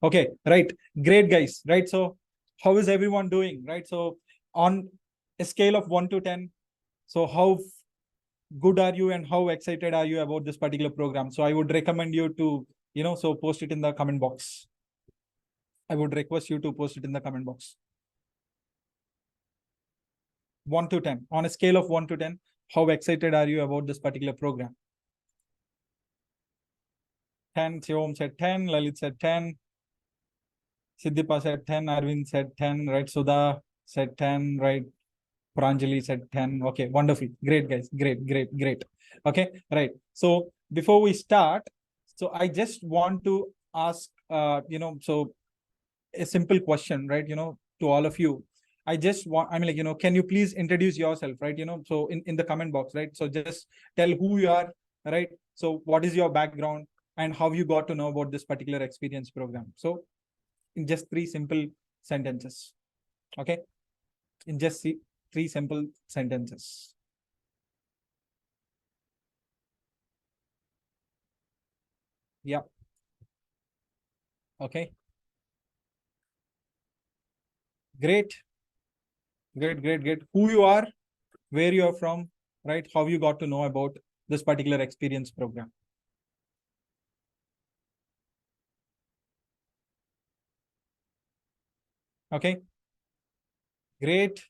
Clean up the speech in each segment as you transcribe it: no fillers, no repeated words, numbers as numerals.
Okay, right. Great, guys. Right. So, how is everyone doing? Right. So, on a scale of 1 to 10, so how good are you and how excited are you about this particular program? So, I would recommend you to, so post it in the comment box. I would request you to post it in the comment box. 1 to 10. On a scale of 1 to 10, how excited are you about this particular program? 10. Shivom said 10. Lalit said 10. Siddhipa said 10. Arvind said 10. Right. Sudha said 10. Right. Pranjali said 10. Okay, wonderful. Great, guys. Great. Okay, right. So before we start, so I just want to ask, so a simple question, right? To all of you. I just want, can you please introduce yourself, right? So in the comment box, right? So just tell who you are, right? So what is your background and how you got to know about this particular experience program? So in just 3 simple sentences, okay? In just 3 simple sentences. Yeah. Okay. Great. Who you are, where you are from, right? How you got to know about this particular experience program. Okay. Great.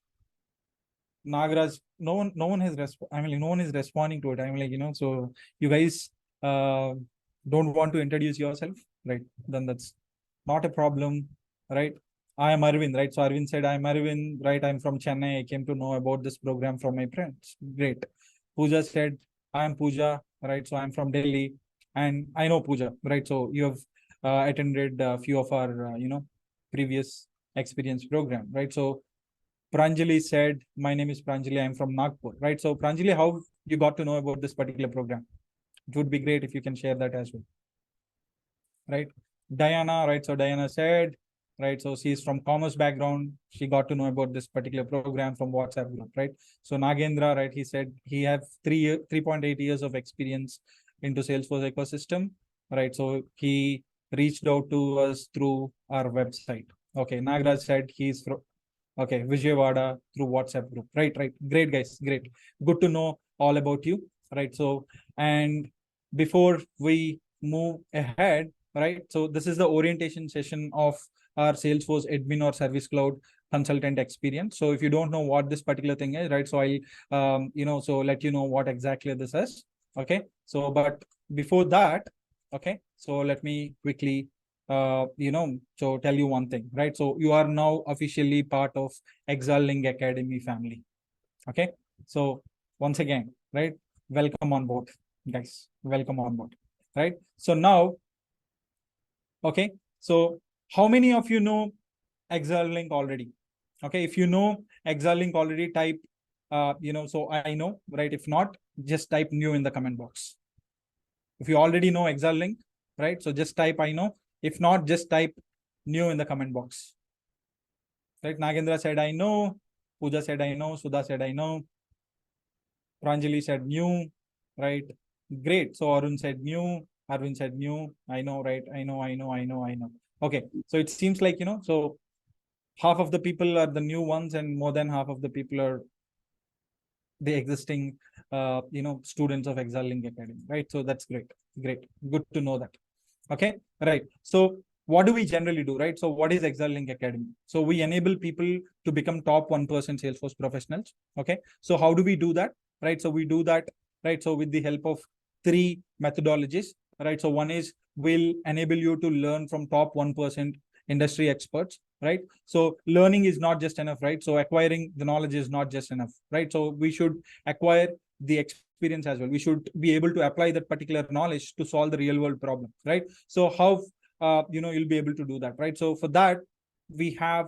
Nagraj, no one has no one is responding to it. So you guys don't want to introduce yourself, right? Then that's not a problem, right? I am Arvind, right? So Arvind said, I'm Arvind, right? I'm from Chennai. I came to know about this program from my friends. Great. Pooja said, I am Pooja, right? So I'm from Delhi and I know Pooja, right? So you have attended a few of our, previous experience program, right? So Pranjali said, my name is Pranjali. I'm from Nagpur, right? So Pranjali, how you got to know about this particular program? It would be great if you can share that as well, right? Diana, right? So Diana said, right? So she's from commerce background. She got to know about this particular program from WhatsApp group, right? So Nagendra, right? He said he have 3.8 years of experience into Salesforce ecosystem, right? So he reached out to us through our website. Okay, Nagraj said he's from okay, Vijayawada through WhatsApp group. Right. Great, guys. Great. Good to know all about you. Right. So, and before we move ahead, right. So this is the orientation session of our Salesforce admin or service cloud consultant experience. So if you don't know what this particular thing is, right. So I'll, so let you know what exactly this is. Okay. So, but before that, okay. So let me quickly so tell you one thing, right? So you are now officially part of Excelling Academy family. Okay. So once again, right? Welcome on board, guys. Welcome on board. Right. So now, okay. So how many of you know Excelling already? Okay. If you know Excelling already, type so I know, right? If not, just type new in the comment box. If you already know Excelling, right? So just type I know. If not, just type new in the comment box. Right? Nagendra said, I know. Pooja said, I know. Sudha said, I know. Pranjali said, new. Right? Great. So Arun said, new. Arvind said, new. I know, right? I know. Okay. So it seems like, so half of the people are the new ones and more than half of the people are the existing, students of Excelling Academy, right? So that's great. Good to know that. Okay, right. So what do we generally do, right? So what is Excelling Academy? So we enable people to become top 1% Salesforce professionals. Okay, so how do we do that, right? So we do that, right? So with the help of 3 methodologies, right? So one is will enable you to learn from top 1% industry experts, right? So learning is not just enough, right? So acquiring the knowledge is not just enough, right? So we should acquire the experience as well. We should be able to apply that particular knowledge to solve the real world problem, right? So how you'll be able to do that, right? So for that we have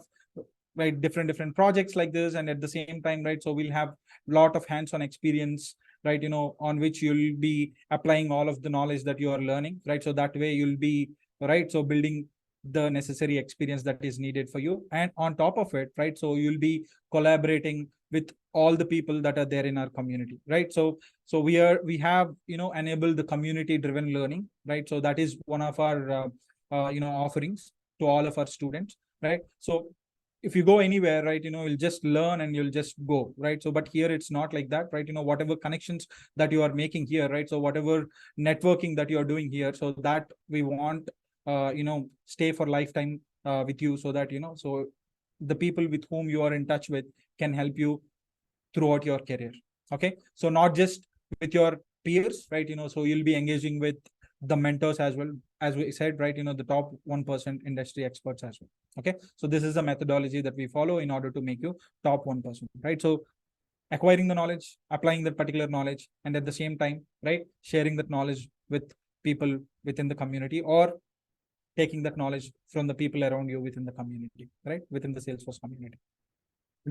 right different projects like this, and at the same time, right, so we'll have a lot of hands-on experience, right, on which you'll be applying all of the knowledge that you are learning, right? So that way you'll be right, so building the necessary experience that is needed for you, and on top of it, right, so you'll be collaborating with all the people that are there in our community, right? So we have enabled the community driven learning, right? So that is one of our offerings, to all of our students, right? So if you go anywhere, right, you'll just learn and you'll just go, right? So but here it's not like that, right? Whatever connections that you are making here, right? So whatever networking that you are doing here, so that we want stay for lifetime with you, so that so the people with whom you are in touch with can help you throughout your career. Okay, so not just with your peers, right? So you'll be engaging with the mentors as well, as we said, right? The top 1% industry experts as well. Okay, so this is the methodology that we follow in order to make you top 1%, right? So acquiring the knowledge, applying that particular knowledge, and at the same time, right, sharing that knowledge with people within the community, or taking that knowledge from the people around you within the community, right, within the Salesforce community.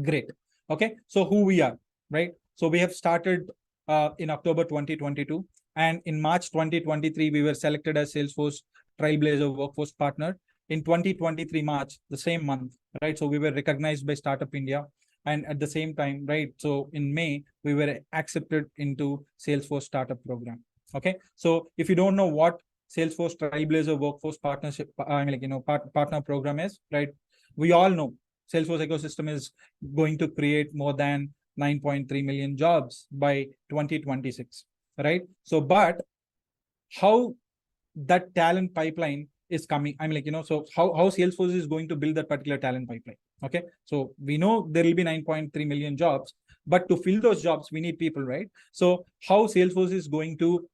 Great. Okay, so who we are, right? So we have started in October 2022, and in March 2023 we were selected as Salesforce Trailblazer Workforce Partner. In 2023 March, the same month, right? So we were recognized by Startup India, and at the same time, right, so in May we were accepted into Salesforce Startup Program. Okay, so if you don't know what Salesforce Trailblazer Workforce Partnership, partner program is, right? We all know Salesforce ecosystem is going to create more than 9.3 million jobs by 2026, right? So, but how that talent pipeline is coming, so how Salesforce is going to build that particular talent pipeline. Okay, so we know there will be 9.3 million jobs, but to fill those jobs, we need people, right? So how Salesforce is going to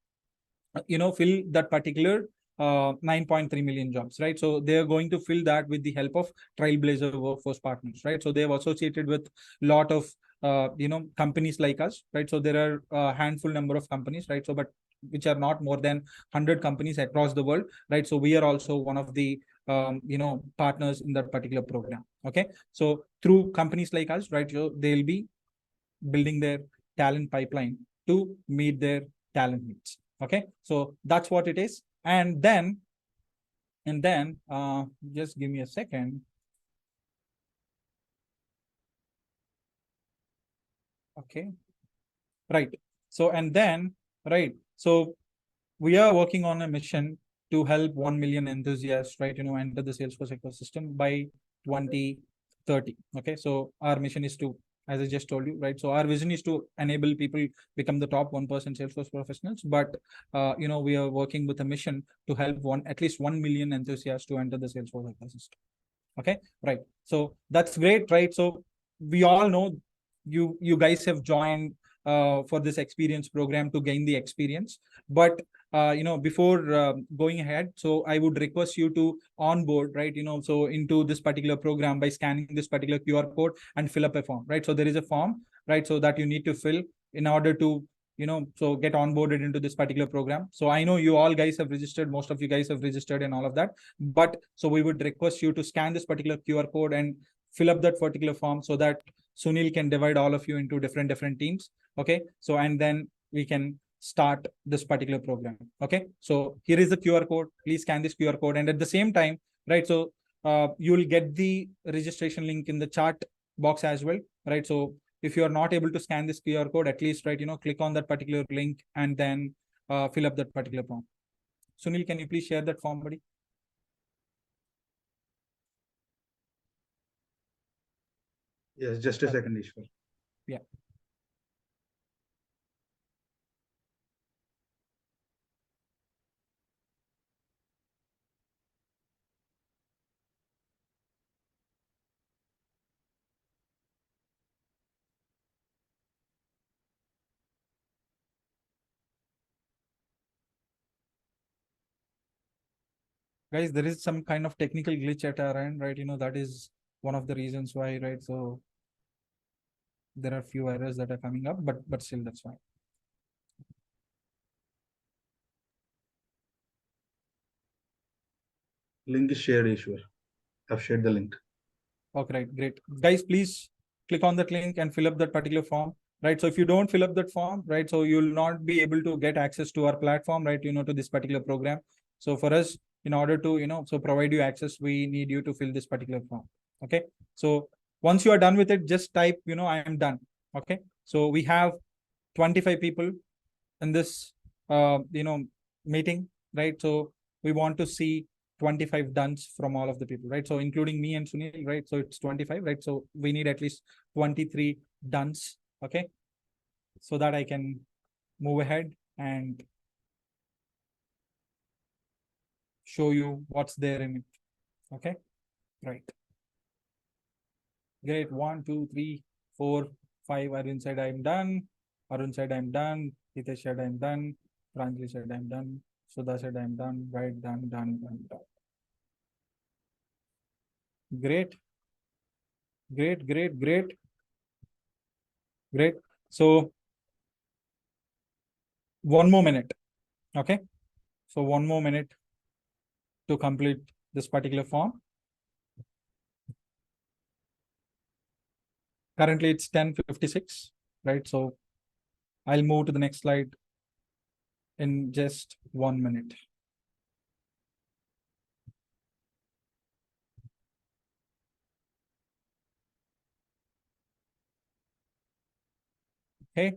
fill that particular 9.3 million jobs, right? So they are going to fill that with the help of Trailblazer Workforce Partners, right? So they have associated with a lot of companies like us, right? So there are a handful number of companies, right? So but which are not more than 100 companies across the world, right? So we are also one of the partners in that particular program. Okay, so through companies like us, right, so they'll be building their talent pipeline to meet their talent needs. Okay, so that's what it is. And then just give me a second. Okay, right. So and then, right, so we are working on a mission to help 1 million enthusiasts, right, enter the Salesforce ecosystem by 2030. Okay, so our mission is to, as I just told you, right, so our vision is to enable people become the top 1% Salesforce professionals, but we are working with a mission to help at least 1 million enthusiasts to enter the Salesforce ecosystem. Okay, right, so that's great, right? So we all know you guys have joined for this experience program to gain the experience, but before going ahead, so I would request you to onboard, right, so into this particular program by scanning this particular QR code and fill up a form, right? So there is a form, right, so that you need to fill in order to so get onboarded into this particular program. So I know you all guys have registered, most of you guys have registered and all of that, but so we would request you to scan this particular QR code and fill up that particular form, so that Sunil can divide all of you into different teams. Okay, so and then we can start this particular program. Okay, so here is the QR code. Please scan this QR code, and at the same time, right, so you'll get the registration link in the chat box as well, right? So if you are not able to scan this QR code, at least, right, click on that particular link and then fill up that particular form. Sunil, can you please share that form, buddy? Yes, just a second, Ishwar. Yeah. Guys, there is some kind of technical glitch at our end, right? That is one of the reasons why, right? So there are few errors that are coming up, but still that's fine. Link is shared, Ishwar. I've shared the link. Okay, right, great. Guys, please click on that link and fill up that particular form, right? So if you don't fill up that form, right, so you'll not be able to get access to our platform, right, to this particular program. So for us, in order to, so provide you access, we need you to fill this particular form. Okay, so once you are done with it, just type, I am done. Okay, so we have 25 people in this, meeting, right? So we want to see 25 duns from all of the people, right? So including me and Sunil, right? So it's 25, right? So we need at least 23 duns, okay? So that I can move ahead and show you what's there in it, okay? Right. Great. 1, 2, 3, 4, 5. Arun said I'm done. Arun said I'm done. Hitesh said I'm done. Pranjali said I'm done. Sudha said I'm done. Right, done, done, done, done. Great. Great, great, great. Great. So 1 more minute. Okay. So 1 more minute to complete this particular form. Currently it's 10:56, right? So I'll move to the next slide in just 1 minute. Okay.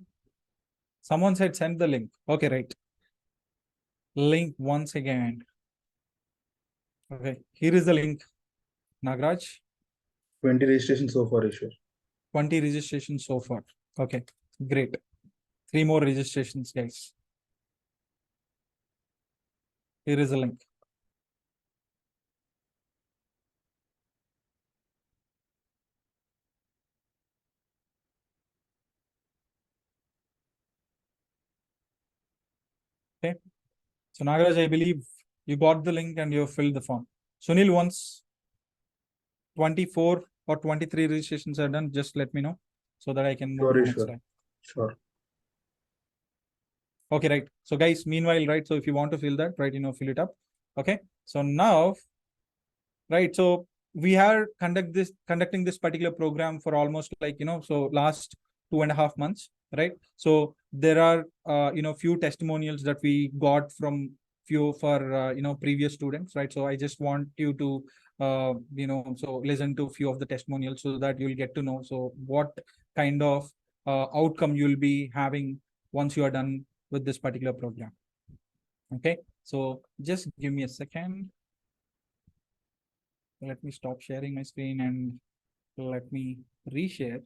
Someone said send the link. Okay, right. Link once again. Okay, here is the link. Nagraj, 20 registrations so far, Ishwar. 20 registrations so far. Okay, great. 3 more registrations, guys. Here is the link. Okay. So Nagraj, I believe you got the link and you filled the form. Sunil, once 24 or 23 registrations are done, just let me know so that I can move Sure, to the next Ishwar. slide. Sure. Okay, right. So guys, meanwhile, right, so if you want to fill that, right, fill it up. Okay. So now, right, so we are conducting this particular program for almost like, so last 2.5 months, right? So there are, few testimonials that we got from few for, previous students, right? So I just want you to, so listen to a few of the testimonials so that you'll get to know, so what kind of outcome you'll be having once you are done with this particular program. Okay, so just give me a second. Let me stop sharing my screen and let me reshare.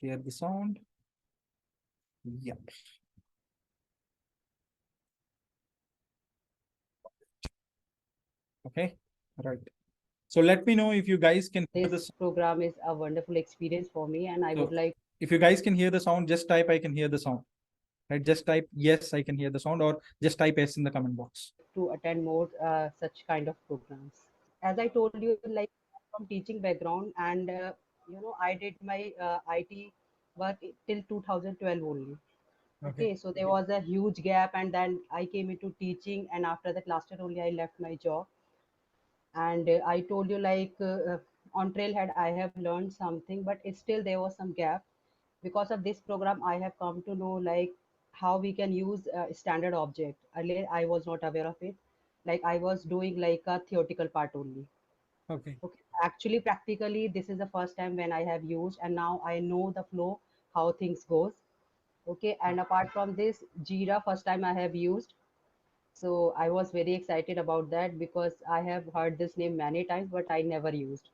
Share the sound. Yeah. Okay. Right. So let me know if you guys can hear This this. program is a wonderful experience for me, and I So would like if you guys can hear the sound, just type I can hear the sound. Right. Just type yes, I can hear the sound, or just type yes in the comment box. to attend more such kind of programs. As I told you, like from teaching background, and I did my IT work till 2012 only. Okay. Okay, so there was a huge gap, and then I came into teaching, and after that last year only I left my job. And I told you like on Trailhead I have learned something, but it's still there was some gap. Because of this program I have come to know like how we can use standard object. Earlier I was not aware of it, like I was doing like a theoretical part only. Okay. Okay, actually practically this is the first time when I have used, and now I know the flow, how things goes. Okay, and apart from this, Jira first time I have used, so I was very excited about that because I have heard this name many times but I never used.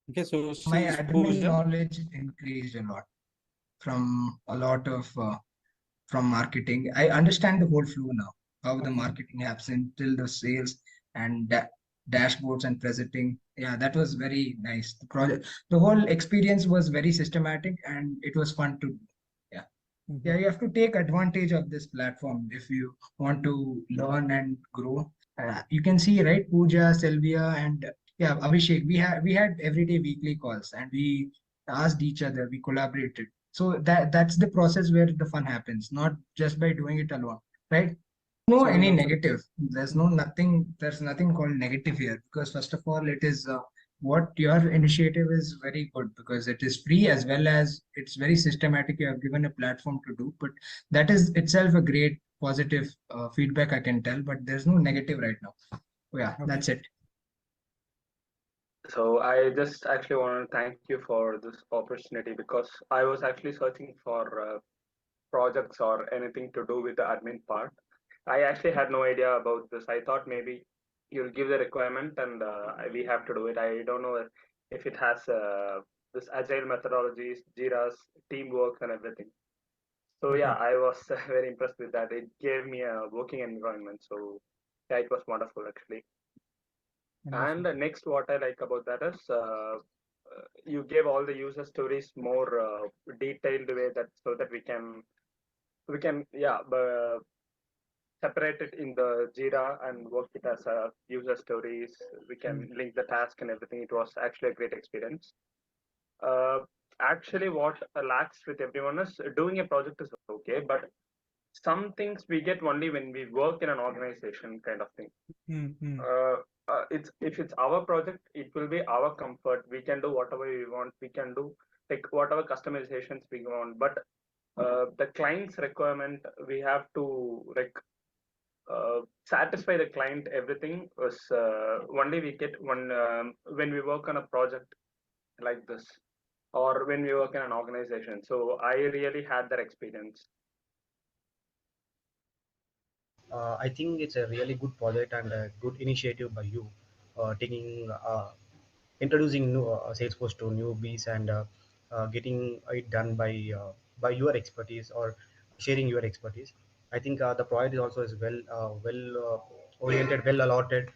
Okay. So My since admin Pooja, knowledge increased a lot from a lot of from marketing. I understand the whole flow now, how the okay. marketing happens till the sales and dashboards and presenting. Yeah, that was very nice. The project, the whole experience was very systematic and it was fun to do. Yeah. Yeah, you have to take advantage of this platform if you want to learn and grow. You can see, right, Pooja, Sylvia, and yeah, Abhishek. We had everyday weekly calls, and we asked each other. We collaborated. So that's the process where the fun happens, not just by doing it alone, right? No So any yeah. negative. There's no nothing. There's nothing called negative here because first of all, it is what your initiative is very good because it is free as well as it's very systematic. You have given a platform to do, but that is itself a great positive feedback I can tell. But there's no negative right now. So yeah, Okay. that's it. So I just actually want to thank you for this opportunity because I was actually searching for projects or anything to do with the admin part. I actually had no idea about this. I thought maybe you'll give the requirement and we have to do it. I don't know if it has this agile methodologies, Jira's, teamwork, and everything. So yeah, I was very impressed with that. It gave me a working environment. So yeah, it was wonderful actually. And the next, what I like about that is you gave all the user stories more detailed way that so that we can separate it in the Jira and work it as a user stories. We can link the task and everything. It was actually a great experience. Uh, Actually, what lacks with everyone is doing a project is okay, but some things we get only when we work in an organization kind of thing. It's if it's our project, it will be our comfort. We can do whatever we want. We can do like whatever customizations we want. But the client's requirement, we have to like satisfy the client. Everything was only we get when we work on a project like this, or when we work in an organization. So I really had that experience. I think it's a really good project and a good initiative by you, taking introducing new Salesforce to newbies and getting it done by your expertise or sharing your expertise. I think the project is also is well oriented, well allotted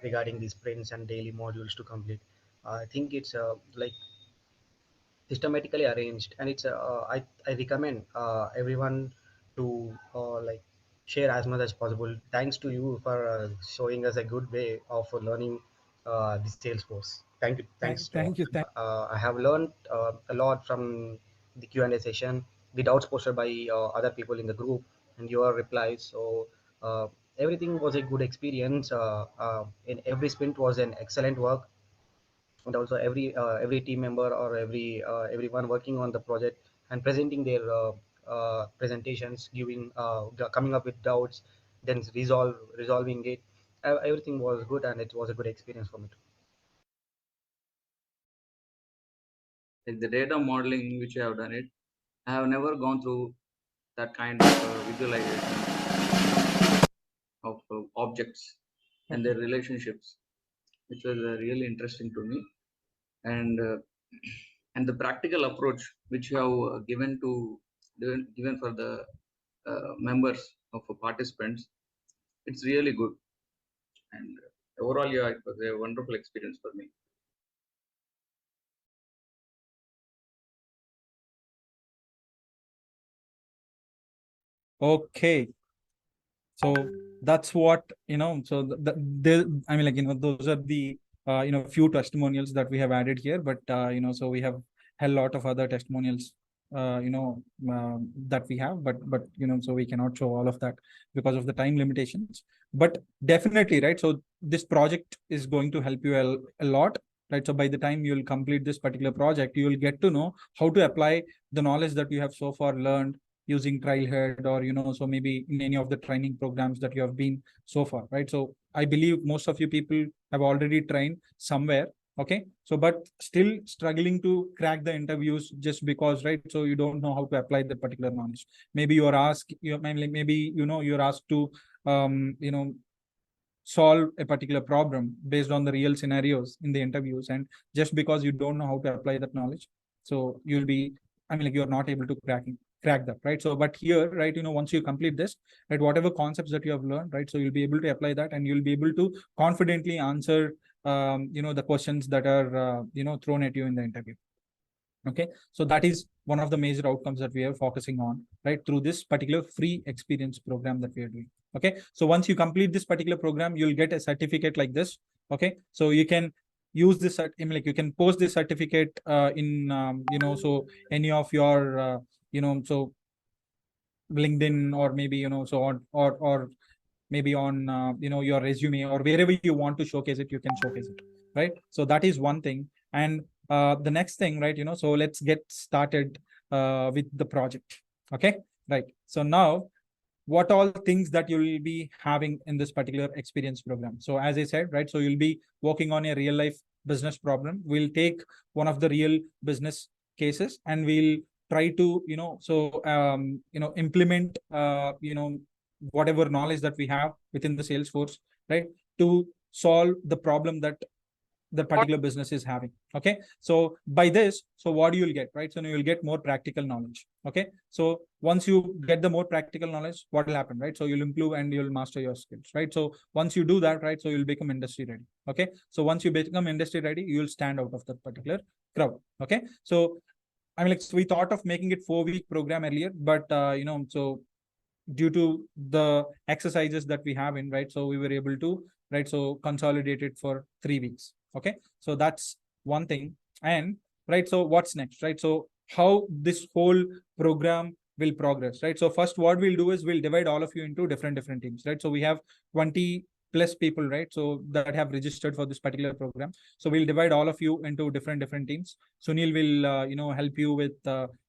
regarding the sprints and daily modules to complete. I think it's like systematically arranged, and I recommend everyone to like share as much as possible. Thanks to you for showing us a good way of learning the Salesforce. Thank you. Thanks to all. Thank you. I have learned a lot from the Q&A session, the doubts posted by other people in the group, and your replies. So everything was a good experience. In every sprint was an excellent work, and also every team member or everyone working on the project and presenting their presentations, giving coming up with doubts, then resolving it. Everything was good, and it was a good experience for me too. Like the data modeling which I have done it, I have never gone through that kind of visualization of objects and their relationships, which was really interesting to me. And and the practical approach which you have given for the members of participants, it's really good. And overall, yeah, it was a wonderful experience for me. Okay. So that's what, so I mean, like, those are the, few testimonials that we have added here, but, so we have a lot of other testimonials, that we have, but, so we cannot show all of that because of the time limitations, but definitely, right. So this project is going to help you a lot, right? So by the time you'll complete this particular project, you will get to know how to apply the knowledge that you have so far learned using Trailhead, or so maybe in any of the training programs that you have been so far, right? So I believe most of you people have already trained somewhere, okay? So but still struggling to crack the interviews just because, right? So you don't know how to apply the particular knowledge. Maybe you're asked, maybe you're asked to solve a particular problem based on the real scenarios in the interviews, and just because you don't know how to apply that knowledge, so you'll be, like, you're not able to crack that, right? So but here, right, once you complete this, right, whatever concepts that you have learned, right, so you'll be able to apply that, and you'll be able to confidently answer the questions that are thrown at you in the interview. Okay, so that is one of the major outcomes that we are focusing on, right, through this particular free experience program that we are doing. Okay, so once you complete this particular program, you'll get a certificate like this. Okay, so you can use this, like, you can post this certificate in so any of your so LinkedIn, or maybe so on, or maybe on your resume, or wherever you want to showcase it, you can showcase it, right? So that is one thing. And the next thing, right, so let's get started with the project. Okay, right. So now, what all things that you will be having in this particular experience program? So as I said, right, so you'll be working on a real life business problem. We'll take one of the real business cases, and we'll try to implement whatever knowledge that we have within the Salesforce, right, to solve the problem that the particular business is having. Okay, so by this, so what you'll get, right? So you'll get more practical knowledge. Okay, so once you get the more practical knowledge, what will happen, right? So you'll improve and you'll master your skills, right? So once you do that, right, so you'll become industry ready. Okay, so once you become industry ready, you'll stand out of that particular crowd. Okay, so I mean, like, so we thought of making it 4-week program earlier, but so due to the exercises that we have in, right, so we were able to, right, so consolidate it for 3 weeks. Okay, so that's one thing. And right, so what's next, right? So how this whole program will progress, right? So first, what we'll do is we'll divide all of you into different teams, right? So we have 20 plus people, right, so that have registered for this particular program. So we'll divide all of you into different teams. Sunil will help you with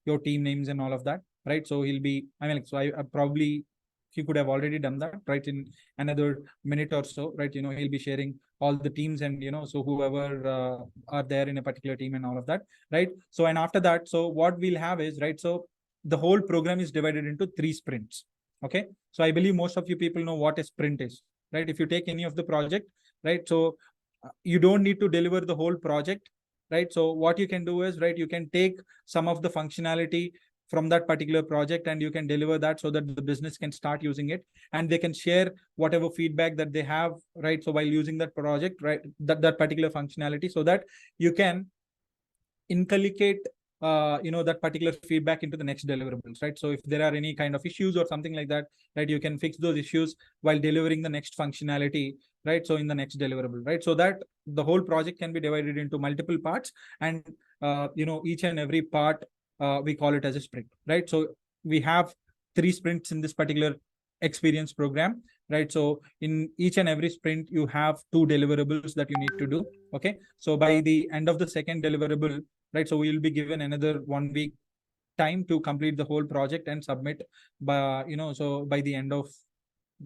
your team names and all of that, right? So he'll be, I mean, like, so I probably he could have already done that, right, in another minute or so, right? He'll be sharing all the teams and so whoever are there in a particular team and all of that, right? So and after that, so what we'll have is, right, so the whole program is divided into 3 sprints. Okay, so I believe most of you people know what a sprint is, right? If you take any of the project, right, so you don't need to deliver the whole project, right? So what you can do is, right, you can take some of the functionality from that particular project and you can deliver that so that the business can start using it and they can share whatever feedback that they have, right? So while using that project, right, that particular functionality, so that you can inculcate that particular feedback into the next deliverables, right? So if there are any kind of issues or something like that, right, you can fix those issues while delivering the next functionality, right? So in the next deliverable, right? So that the whole project can be divided into multiple parts, and each and every part we call it as a sprint, right? So we have 3 sprints in this particular experience program, right? So in each and every sprint, you have 2 deliverables that you need to do. Okay, so by the end of the second deliverable, right, so we will be given another 1 week time to complete the whole project and submit by so by the end of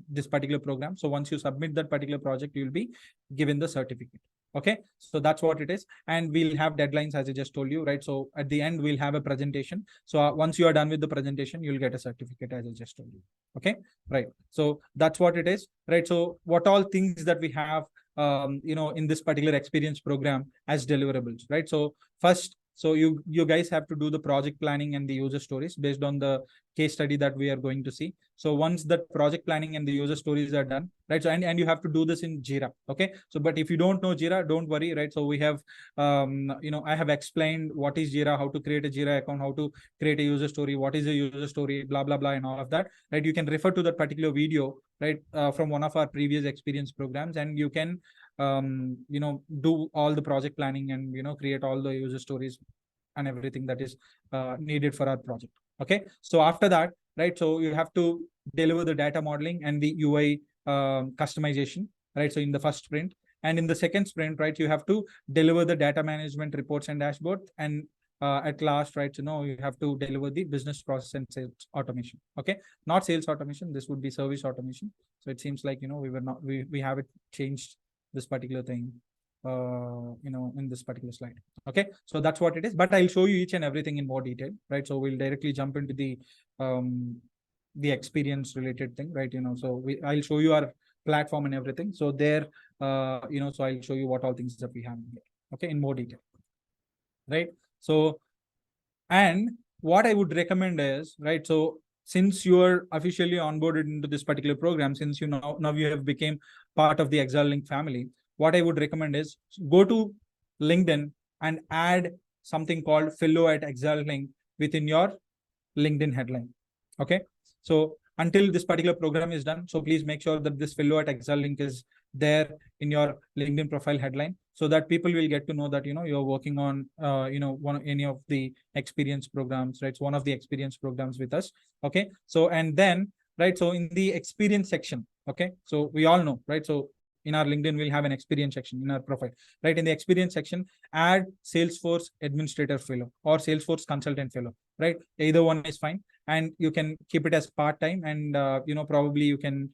this particular program. So once you submit that particular project, you'll be given the certificate. Okay, so that's what it is, and we'll have deadlines, as I just told you, right? So at the end, we'll have a presentation. So once you are done with the presentation, you'll get a certificate, as I just told you. Okay, right? So that's what it is, right? So what all things that we have in this particular experience program as deliverables, right? So first, so you guys have to do the project planning and the user stories based on the case study that we are going to see. So once that project planning and the user stories are done, right, so and you have to do this in Jira. Okay, so but if you don't know Jira, don't worry, right? So we have I have explained what is Jira, how to create a Jira account, how to create a user story, what is a user story, blah blah blah, and all of that, right? You can refer to that particular video, right, from one of our previous experience programs, and you can do all the project planning and create all the user stories and everything that is needed for our project. Okay, so after that, right, so you have to deliver the data modeling and the UI customization, right? So in the first sprint, and in the second sprint, right, you have to deliver the data management reports and dashboard, and at last, right, you have to deliver the business process and sales automation. Okay, not sales automation, this would be service automation. So it seems like we have it changed this particular thing in this particular slide. Okay, so that's what it is, but I'll show you each and everything in more detail, right? So we'll directly jump into the experience related thing, right? So I'll show you our platform and everything. So there so I'll show you what all things that we have here, okay, in more detail, right? So and what I would recommend is, right, so since you are officially onboarded into this particular program, since now you have become part of the ExcelLink family, what I would recommend is go to LinkedIn and add something called fellow at ExcelLink within your LinkedIn headline. Okay, so until this particular program is done, so please make sure that this fellow at ExcelLink is there in your LinkedIn profile headline, so that people will get to know that you're working on any of the experience programs, right? So one of the experience programs with us. Okay, so and then, right, so in the experience section, okay, so we all know, right, so in our LinkedIn, we'll have an experience section in our profile, right? In the experience section, add Salesforce administrator fellow or Salesforce consultant fellow, right? Either one is fine, and you can keep it as part-time, and probably you can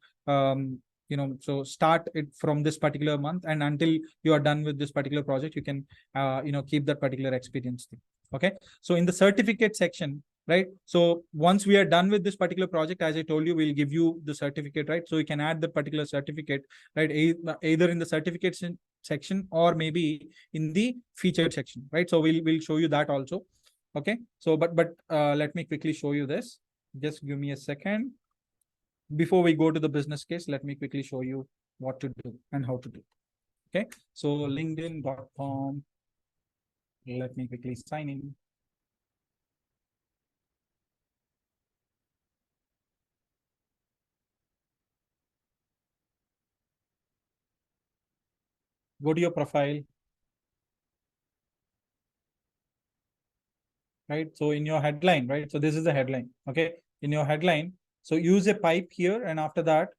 so start it from this particular month, and until you are done with this particular project, you can keep that particular experience thing. Okay, so in the certificate section, right? So once we are done with this particular project, as I told you, we'll give you the certificate, right? So you can add that particular certificate, right? Either in the certificates section or maybe in the featured section, right? So we'll show you that also. Okay. So but let me quickly show you this. Just give me a second. Before we go to the business case, let me quickly show you what to do and how to do. Okay. So linkedin.com. Let me quickly sign in. Go to your profile. Right. So in your headline, right? So this is the headline. Okay. In your headline, so use a pipe here, and after that,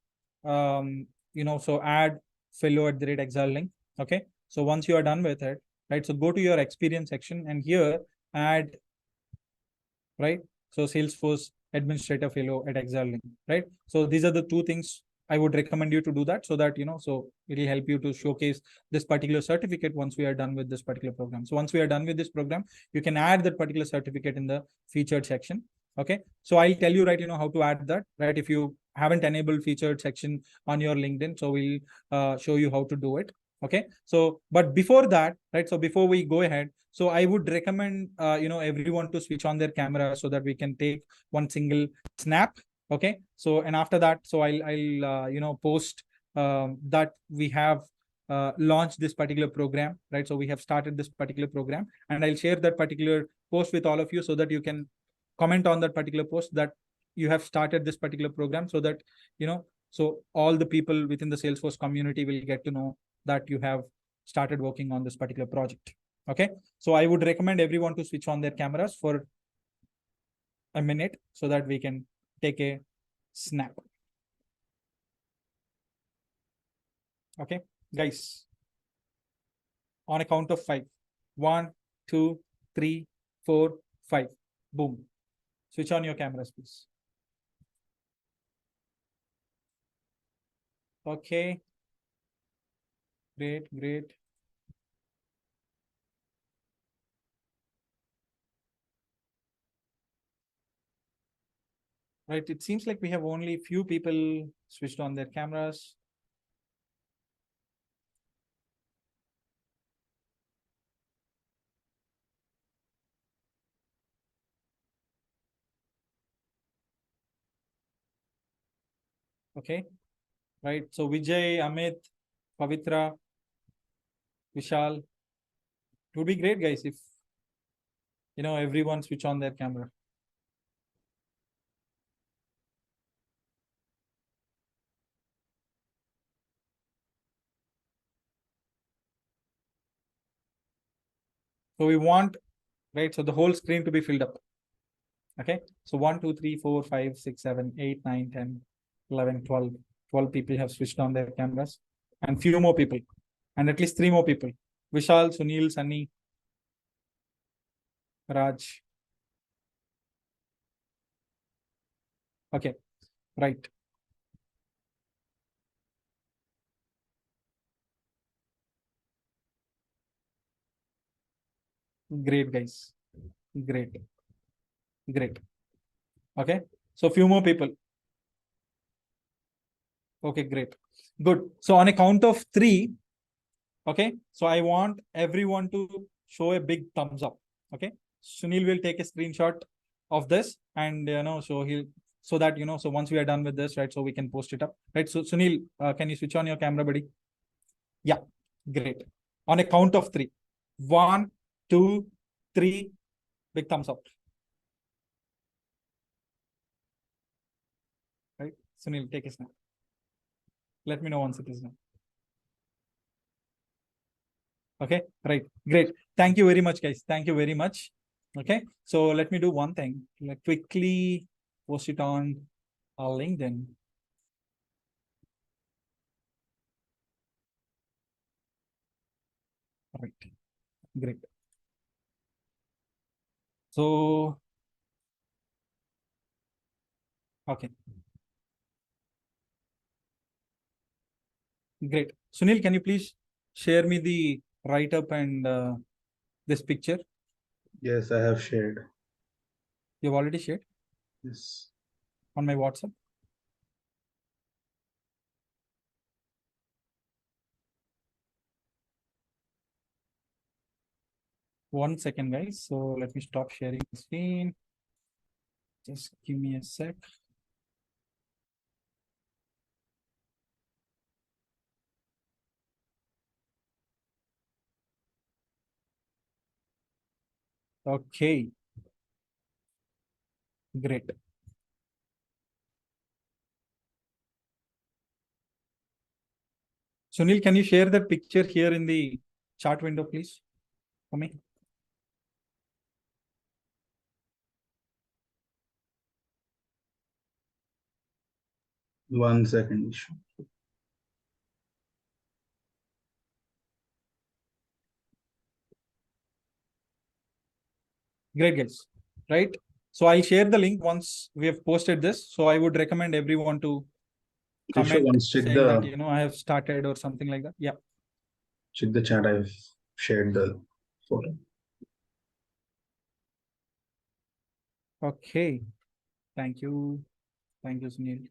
so add fellow@exile link. Okay. So once you are done with it, right? So go to your experience section and here add, right? So Salesforce administrator fellow at Exile link, right? So these are the two things I would recommend you to do that, so that, so it'll help you to showcase this particular certificate once we are done with this particular program. So once we are done with this program, you can add that particular certificate in the featured section. Okay. So I'll tell you, right, how to add that, right? If you haven't enabled featured section on your LinkedIn, so we'll show you how to do it. Okay. So, but before that, right? So before we go ahead, so I would recommend, everyone to switch on their camera so that we can take one single snap. Okay. So, and after that, so I'll post that we have launched this particular program, right? So we have started this particular program, and I'll share that particular post with all of you so that you can comment on that particular post that you have started this particular program, so that, so all the people within the Salesforce community will get to know that you have started working on this particular project. Okay. So I would recommend everyone to switch on their cameras for a minute so that we can take a snap. Okay, guys, on a count of 5. 1, 2, 3, 4, 5. Boom. Switch on your cameras, please. Okay. Great, great. Right, it seems like we have only few people switched on their cameras. Okay, right. So Vijay, Amit, Pavitra, Vishal. It would be great, guys, if everyone switch on their camera. So we want, right, so the whole screen to be filled up. Okay. So 1, 2, 3, 4, 5, 6, 7, 8, 9, 10, 11, 12. 12 people have switched on their cameras, and few more people, and at least 3 more people. Vishal, Sunil, Sunny, Raj. Okay, right. Great, guys. Great. Great. Okay. So few more people. Okay, great. Good. So on a count of 3, okay. So I want everyone to show a big thumbs up. Okay. Sunil will take a screenshot of this, and so that so once we are done with this, right, so we can post it up, right? So Sunil, can you switch on your camera, buddy? Yeah, great. On a count of 3. 1, 2, 3. Big thumbs up. Right, Sunil, take a snap. Let me know once it is done. Okay, right, great. Thank you very much, guys. Thank you very much. Okay, so let me do one thing. Let quickly post it on LinkedIn. Right, great. So, okay, great. Sunil, can you please share me the write-up and this picture? Yes, I have shared. You've already shared Yes. on my WhatsApp. One second, guys. So let me stop sharing the screen. Just give me a sec. Okay. Great. Sunil, can you share the picture here in the chart window, please, for me? One second, Ishu. Great, guys. Right. So I'll share the link once we have posted this. So I would recommend everyone to Ishu, comment once check saying that, the I have started or something like that. Yeah. chat. I've shared the photo. Okay. Thank you. Thank you, Sunil.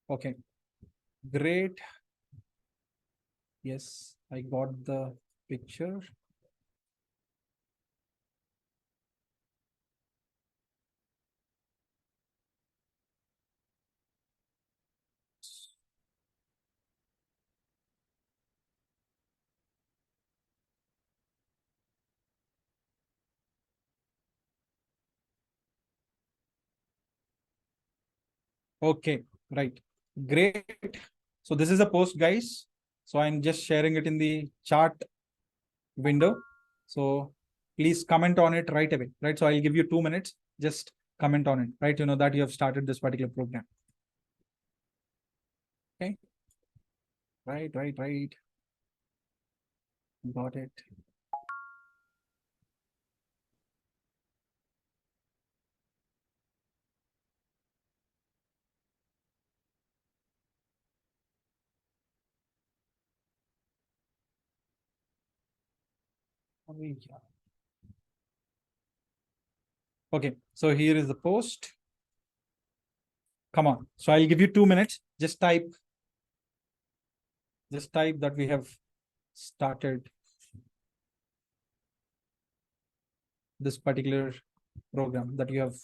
Okay. Great. Yes, I got the picture. Okay, right. Great. So this is a post, guys. So I'm just sharing it in the chart window. So please comment on it right away, right? So I'll give you 2 minutes. Just comment on it, right? That you have started this particular program. Okay. Right. Got it. Okay, so here is the post. Come on. So I'll give you 2 minutes. Just type that we have started this particular program, that you have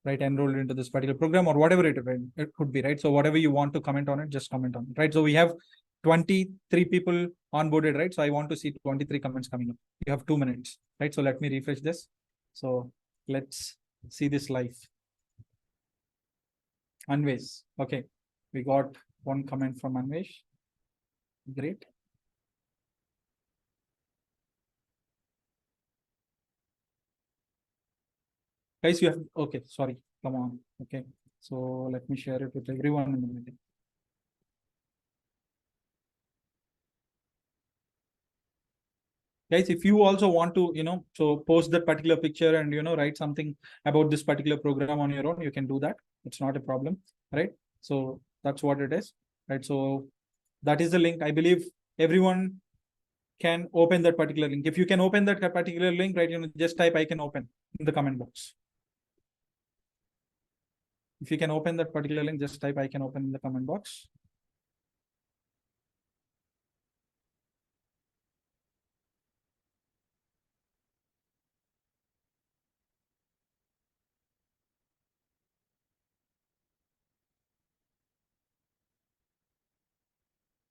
enrolled into this particular program, or whatever it could be, right? So whatever you want to comment on it, just comment on it, right? So we have 23 people onboarded, right? So I want to see 23 comments coming up. You have 2 minutes, right? So let me refresh this. So let's see this live. Anvesh. Okay, we got one comment from Anvesh. Great. Guys, you have, okay, sorry, come on. Okay, so let me share it with everyone in the meeting. Guys, if you also want to, so post that particular picture and, write something about this particular program on your own, you can do that. It's not a problem, right? So that's what it is, right? So that is the link. I believe everyone can open that particular link. If you can open that particular link, right, just type I can open in the comment box. If you can open that particular link, just type I can open in the comment box.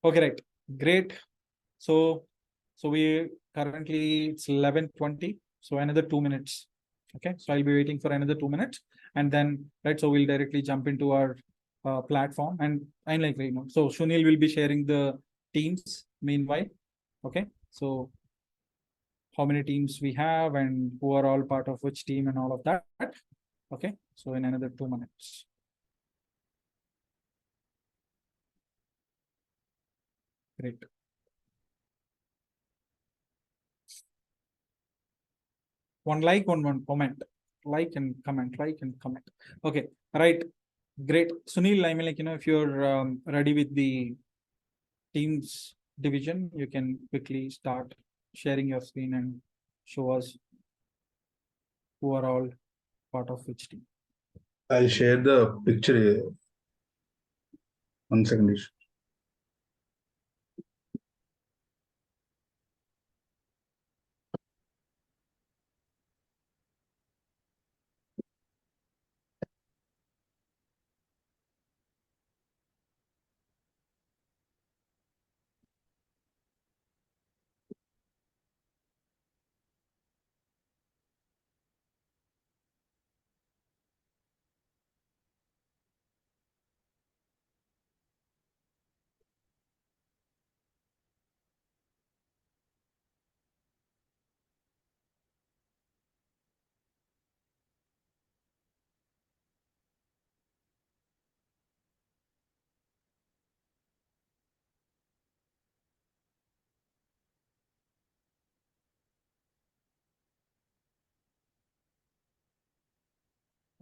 Okay, right. Great. So we currently it's 11:20. So another 2 minutes. Okay. So I'll be waiting for another 2 minutes, and then right. So we'll directly jump into our platform, and I'm like, so Sunil will be sharing the teams meanwhile. Okay. So how many teams we have and who are all part of which team and all of that. Okay. So in another 2 minutes. Great. One like, one comment, like and comment. Okay, right. Great. Sunil, I mean, like, if you're ready with the Teams division, you can quickly start sharing your screen and show us who are all part of which team. I'll share the picture here. 1 second. Ish.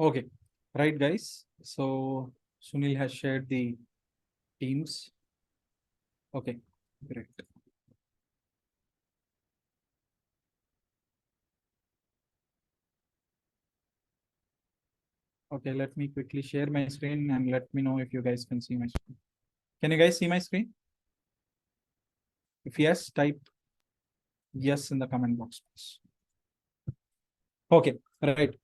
Okay, right, guys. So Sunil has shared the teams. Okay, great. Okay, let me quickly share my screen and let me know if you guys can see my screen. Can you guys see my screen? If yes, type yes in the comment box, please. Okay, right.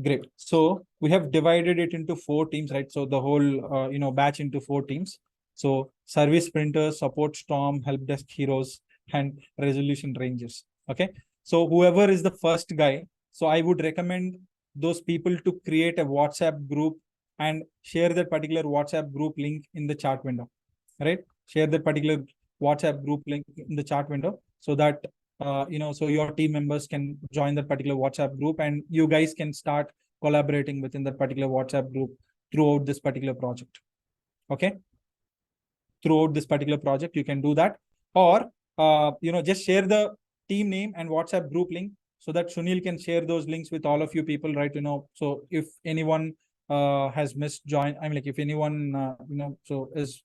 Great. So we have divided it into 4 teams, right? So the whole, batch into 4 teams. So service sprinters, support storm, help desk heroes, and resolution rangers. Okay. So whoever is the first guy, so I would recommend those people to create a WhatsApp group and share that particular WhatsApp group link in the chat window, right? Share that particular WhatsApp group link in the chat window so that so your team members can join that particular WhatsApp group and you guys can start collaborating within that particular WhatsApp group throughout this particular project. Okay. Throughout this particular project, you can do that. Or, just share the team name and WhatsApp group link so that Sunil can share those links with all of you people, right? So if anyone has missed join, I mean, like if anyone, so is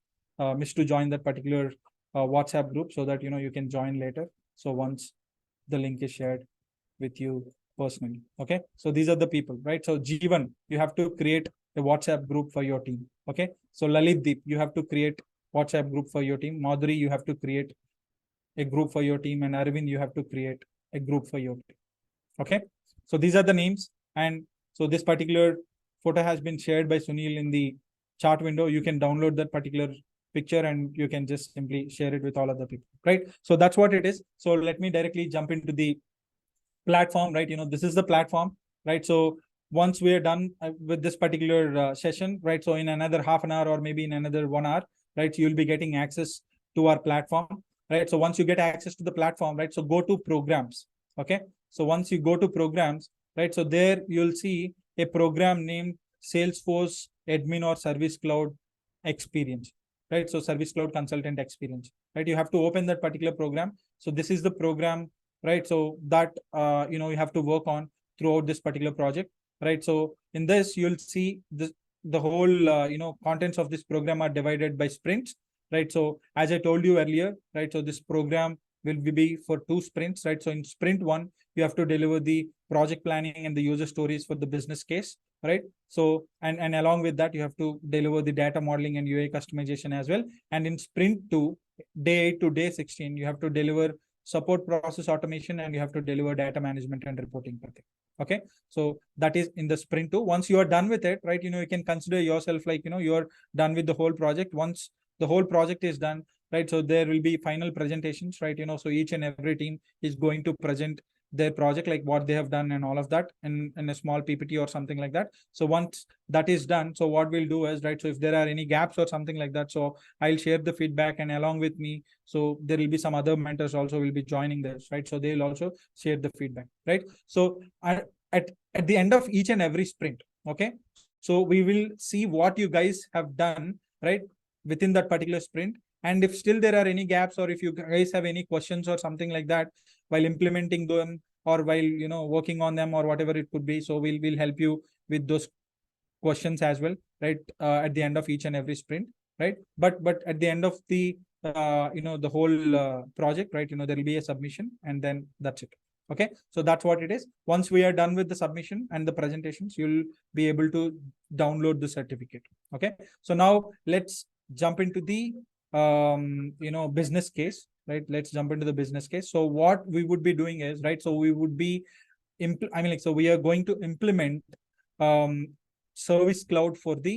missed to join that particular WhatsApp group so that, you can join later. So once the link is shared with you personally. Okay. So these are the people, right? So Jeevan, you have to create a WhatsApp group for your team. Okay. So Lalit Deep, you have to create WhatsApp group for your team. Madhuri, you have to create a group for your team. And Arvind, you have to create a group for your team. Okay. So these are the names. And so this particular photo has been shared by Sunil in the chat window. You can download that particular picture and you can just simply share it with all other people, right? So that's what it is. So let me directly jump into the platform, right? This is the platform, right? So once we are done with this particular session, right? So in another half an hour or maybe in another 1 hour, right? So you'll be getting access to our platform, right? So once you get access to the platform, right? So go to programs. Okay. So once you go to programs, right? So there you'll see a program named Salesforce Admin or Service Cloud Experience, right? So Service Cloud Consultant Experience, right? You have to open that particular program. So this is the program, right? So that, you have to work on throughout this particular project, right? So in this, you'll see the whole, contents of this program are divided by sprints, right? So as I told you earlier, right? So this program will be for 2 sprints, right? So in sprint 1, you have to deliver the project planning and the user stories for the business case, right? So, and along with that, you have to deliver the data modeling and UI customization as well. And in sprint 2, day 8 to day 16, you have to deliver support process automation and you have to deliver data management and reporting. Okay. So that is in the sprint 2. Once you are done with it, right, you can consider yourself like, you're done with the whole project. Once the whole project is done, right, so there will be final presentations, right? So each and every team is going to present their project, like what they have done and all of that in a small PPT or something like that. So once that is done, so what we'll do is, right, so if there are any gaps or something like that, so I'll share the feedback and along with me, so there will be some other mentors also will be joining this, right? So they'll also share the feedback, right? So at the end of each and every sprint, okay, so we will see what you guys have done, right, within that particular sprint. And if still there are any gaps or if you guys have any questions or something like that while implementing them or while working on them or whatever it could be, so we'll help you with those questions as well, right? At the end of each and every sprint, right? But at the end of the the whole project, right? There will be a submission, and then that's it. Okay, so that's what it is. Once we are done with the submission and the presentations, you'll be able to download the certificate. Okay, so now let's jump into the business case, right? Let's jump into the business case. So what we would be doing is, right, so we would be so we are going to implement Service Cloud for the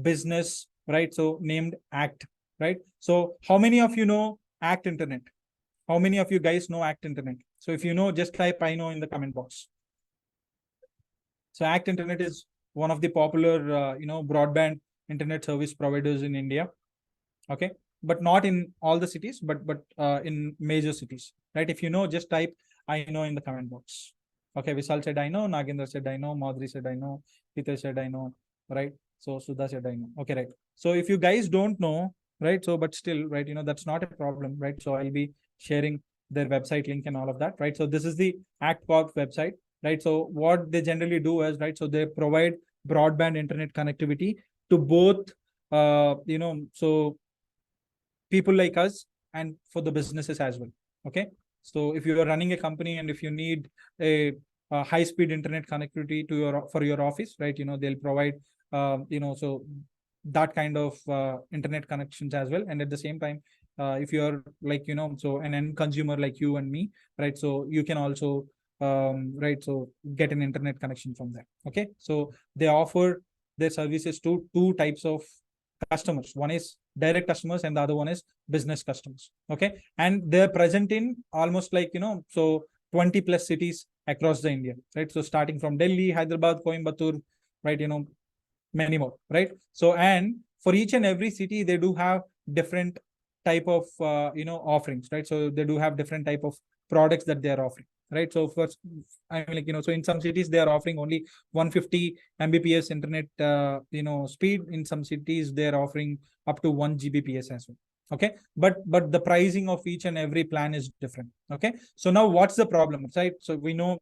business, right? So named Act, right? So how many of you know Act Internet? How many of you guys know Act Internet? So if you know, just type I know in the comment box. So Act Internet is one of the popular broadband internet service providers in India. Okay, but not in all the cities, but in major cities, right? If you know, just type I know in the comment box. Okay, Vishal said I know, Nagendra said I know, Madhuri said I know, Peter said I know, right? So Sudha said I know. Okay, right. So if you guys don't know, right, so but still, right, that's not a problem, right? So I'll be sharing their website link and all of that, right? So this is the Act Corp website, right? So what they generally do is, right, so they provide broadband internet connectivity to both so people like us and for the businesses as well. Okay, so if you are running a company and if you need a high speed internet connectivity to for your office, right, they'll provide so that kind of internet connections as well. And at the same time, if you're like so an end consumer like you and me, right, so you can also right, so get an internet connection from there. Okay, so they offer their services to two types of customers. One is direct customers and the other one is business customers. Okay, and they're present in almost like so 20 plus cities across the India, right? So starting from Delhi, Hyderabad, Coimbatore, right, many more, right? So and for each and every city they do have different type of offerings, right? So they do have different type of products that they are offering, right? So first, I mean, like so in some cities they are offering only 150 Mbps internet speed. In some cities they are offering up to 1 Gbps as well. Okay, but the pricing of each and every plan is different. Okay, so now what's the problem, right? So we know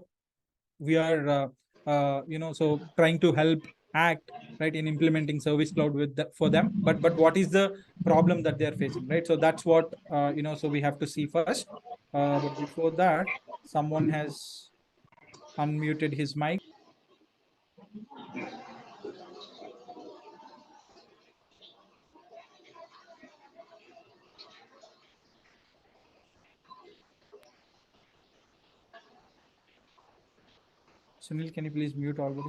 we are so trying to help Act, right, in implementing Service Cloud with for them, but what is the problem that they are facing, right? So that's what so we have to see first, but before that, someone has unmuted his mic. Sunil, can you please mute already?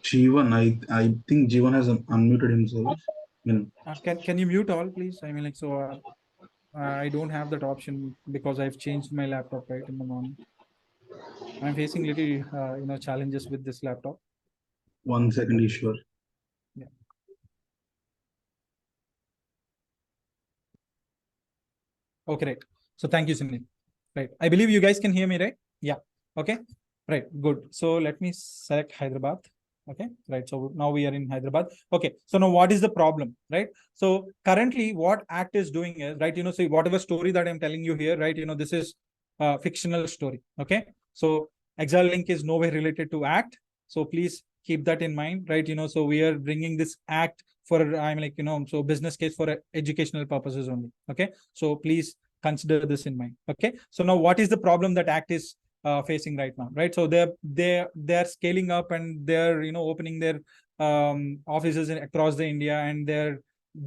Jeevan, I think Jeevan has unmuted himself. Can you mute all, please? I mean, like, so I don't have that option because I've changed my laptop right in the morning. I'm facing little challenges with this laptop. 1 second, Ishwar. Yeah. Okay, right. So thank you, Sunil. Right. I believe you guys can hear me, right? Yeah. Okay. Right. Good. So let me select Hyderabad. Okay. Right. So now we are in Hyderabad. Okay. So now what is the problem, right? So currently what Act is doing is, right, see whatever story that I'm telling you here, right, this is a fictional story. Okay. So Exilink is nowhere related to Act. So please keep that in mind, right? So we are bringing this Act for, I'm like, so business case for educational purposes only. Okay. So please consider this in mind. Okay, so now what is the problem that Act is facing right now, right? So they're scaling up and they're opening their offices across the India, and there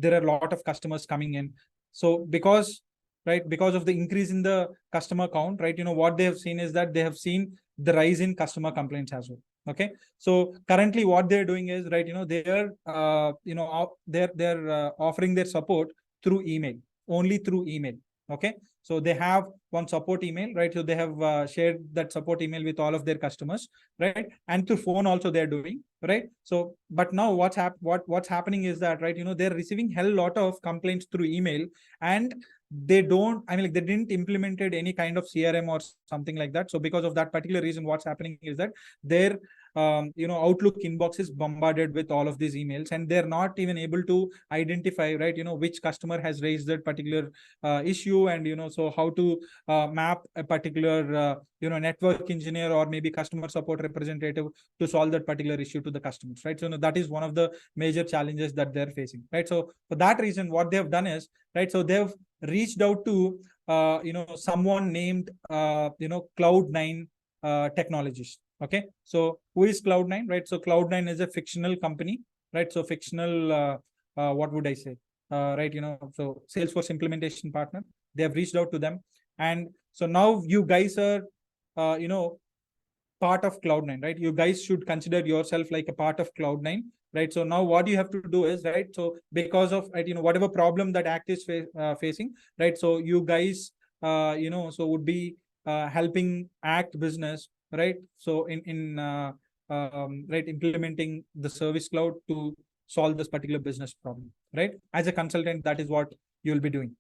are a lot of customers coming in. So because of the increase in the customer count, right, what they have seen is that they have seen the rise in customer complaints as well. Okay, so currently what they're doing is, right, they're offering their support through email, only through email. Okay, so they have one support email, right? So they have shared that support email with all of their customers, right? And through phone also they're doing, right? So but now what's happening is that, right, they're receiving hell lot of complaints through email, and they don't, I mean, like, they didn't implemented any kind of CRM or something like that. So because of that particular reason, what's happening is that their Outlook inbox is bombarded with all of these emails, and they're not even able to identify, right, which customer has raised that particular issue, and so how to map a particular network engineer or maybe customer support representative to solve that particular issue to the customers, right? So that is one of the major challenges that they're facing, right? So for that reason, what they have done is, right, so they've reached out to someone named Cloud9 Technologies. Okay, so who is Cloud9, right? So Cloud9 is a fictional company, right? So fictional, what would I say, right? So Salesforce implementation partner. They have reached out to them, and so now you guys are part of Cloud9, right? You guys should consider yourself like a part of Cloud9, right? So now what you have to do is, right, so because of, right, whatever problem that Act is facing, right, so you guys so would be helping Act business, right? So in right, implementing the Service Cloud to solve this particular business problem, right? As a consultant, that is what you will be doing.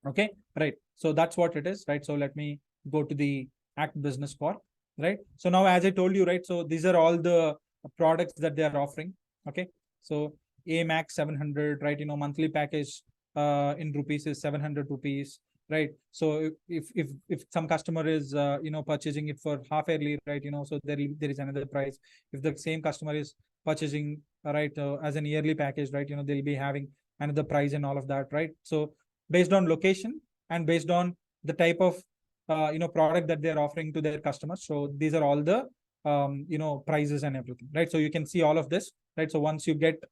Okay, right, so that's what it is, right? So let me go to the Act Business Corp, right? So now, as I told you, right, so these are all the products that they are offering. Okay, so AMAX 700, right? Monthly package in rupees is 700 rupees, right? So if some customer is purchasing it for half yearly, right, so there is another price. If the same customer is purchasing right as an yearly package, right, they'll be having another price and all of that, right? So based on location and based on the type of product that they're offering to their customers. So these are all the prices and everything, right? So you can see all of this, right? So once you get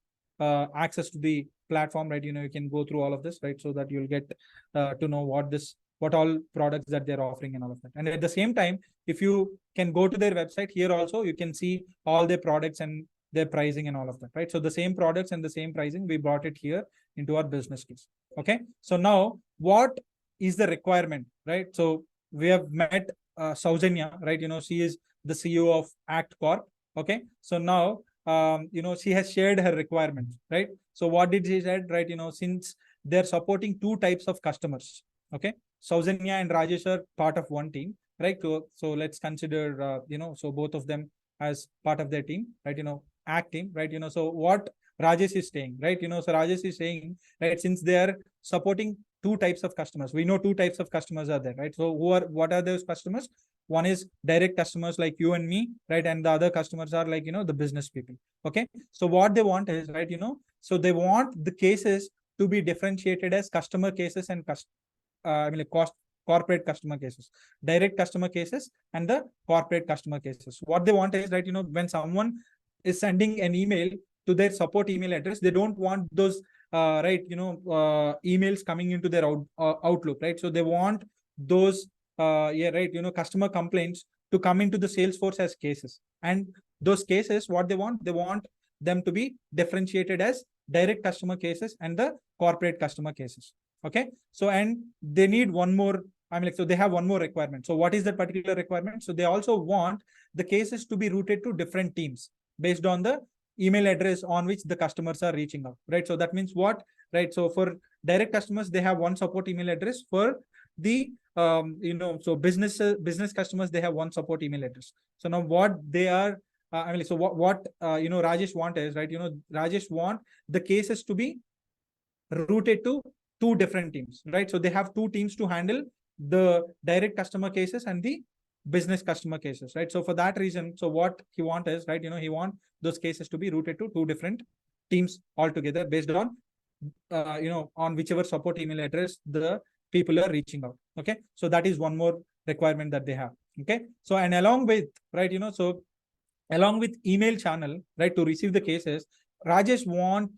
access to the platform, right, you can go through all of this, right? So that you'll get to know what all products that they're offering and all of that. And at the same time, if you can go to their website here also, you can see all their products and their pricing and all of that, right? So the same products and the same pricing, we brought it here into our business case. Okay, so now what is the requirement, right? So we have met Saujanya, right? She is the CEO of Act Corp. Okay, so now she has shared her requirements, right? So what did she said, right? Since they're supporting two types of customers, okay, Saujanya and Rajesh are part of one team, right? So let's consider so both of them as part of their team, right? Act team, right? So what Rajesh is saying, right? So Rajesh is saying, right, since they are supporting two types of customers, we know two types of customers are there, right? So what are those customers? One is direct customers like you and me, right? And the other customers are like, the business people. Okay, so what they want is, right, so they want the cases to be differentiated as customer cases and corporate customer cases, direct customer cases, and the corporate customer cases. What they want is, right, when someone is sending an email to their support email address, they don't want those right, emails coming into their Outlook, right? So they want those right, customer complaints to come into the Salesforce as cases, and those cases, what they want them to be differentiated as direct customer cases and the corporate customer cases. Okay, so and they need one more, so they have one more requirement. So what is that particular requirement? So they also want the cases to be routed to different teams based on the email address on which the customers are reaching out, right? So that means what, right? So for direct customers, they have one support email address. For the so business customers, they have one support email address. So now what they are so what Rajesh want is, right, Rajesh want the cases to be routed to two different teams, right? So they have two teams to handle the direct customer cases and the business customer cases, right? So for that reason, so what he want is, right, he want those cases to be routed to two different teams altogether based on on whichever support email address the people are reaching out. Okay, so that is one more requirement that they have. Okay, so and along with, right, so along with email channel, right, to receive the cases, Rajesh want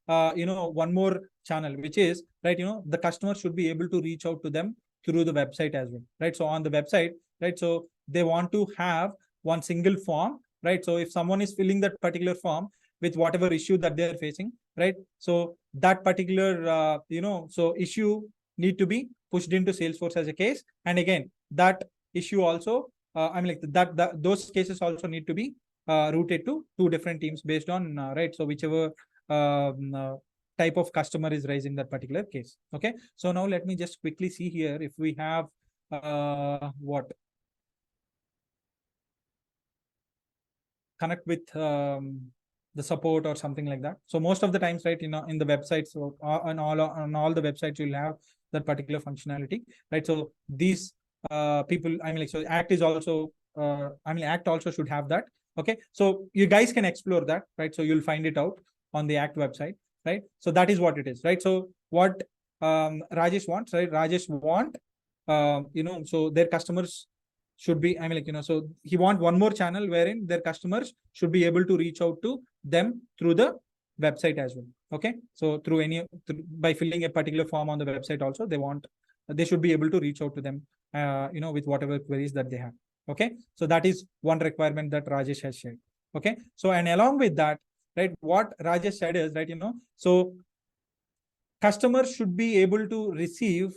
one more channel, which is, right, the customer should be able to reach out to them through the website as well, right? So on the website, right, so they want to have one single form, right? So if someone is filling that particular form with whatever issue that they're facing, right, so that particular so issue need to be pushed into Salesforce as a case, and again that issue also that those cases also need to be routed to two different teams based on right, so whichever type of customer is raising that particular case. Okay, so now let me just quickly see here if we have what connect with the support or something like that. So most of the times, right, in the websites, so on all the websites, you'll have that particular functionality, right? So these people, I mean, like, so Act is also, Act also should have that. Okay, so you guys can explore that, right? So you'll find it out on the Act website, right? So that is what it is, right? So what Rajesh wants, right? Rajesh want, so their customers should be, so he want one more channel wherein their customers should be able to reach out to them through the website as well. Okay, so by filling a particular form on the website also, they should be able to reach out to them, with whatever queries that they have. Okay, so that is one requirement that Rajesh has shared. Okay, so and along with that, right, what Rajesh said is, right, so customers should be able to receive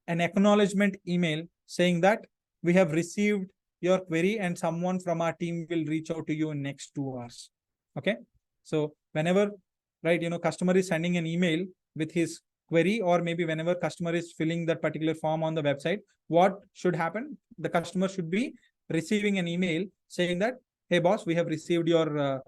an acknowledgement email saying that we have received your query and someone from our team will reach out to you in next 2 hours. Okay, so whenever, right, customer is sending an email with his query, or maybe whenever customer is filling that particular form on the website, what should happen? The customer should be receiving an email saying that, hey boss, we have received your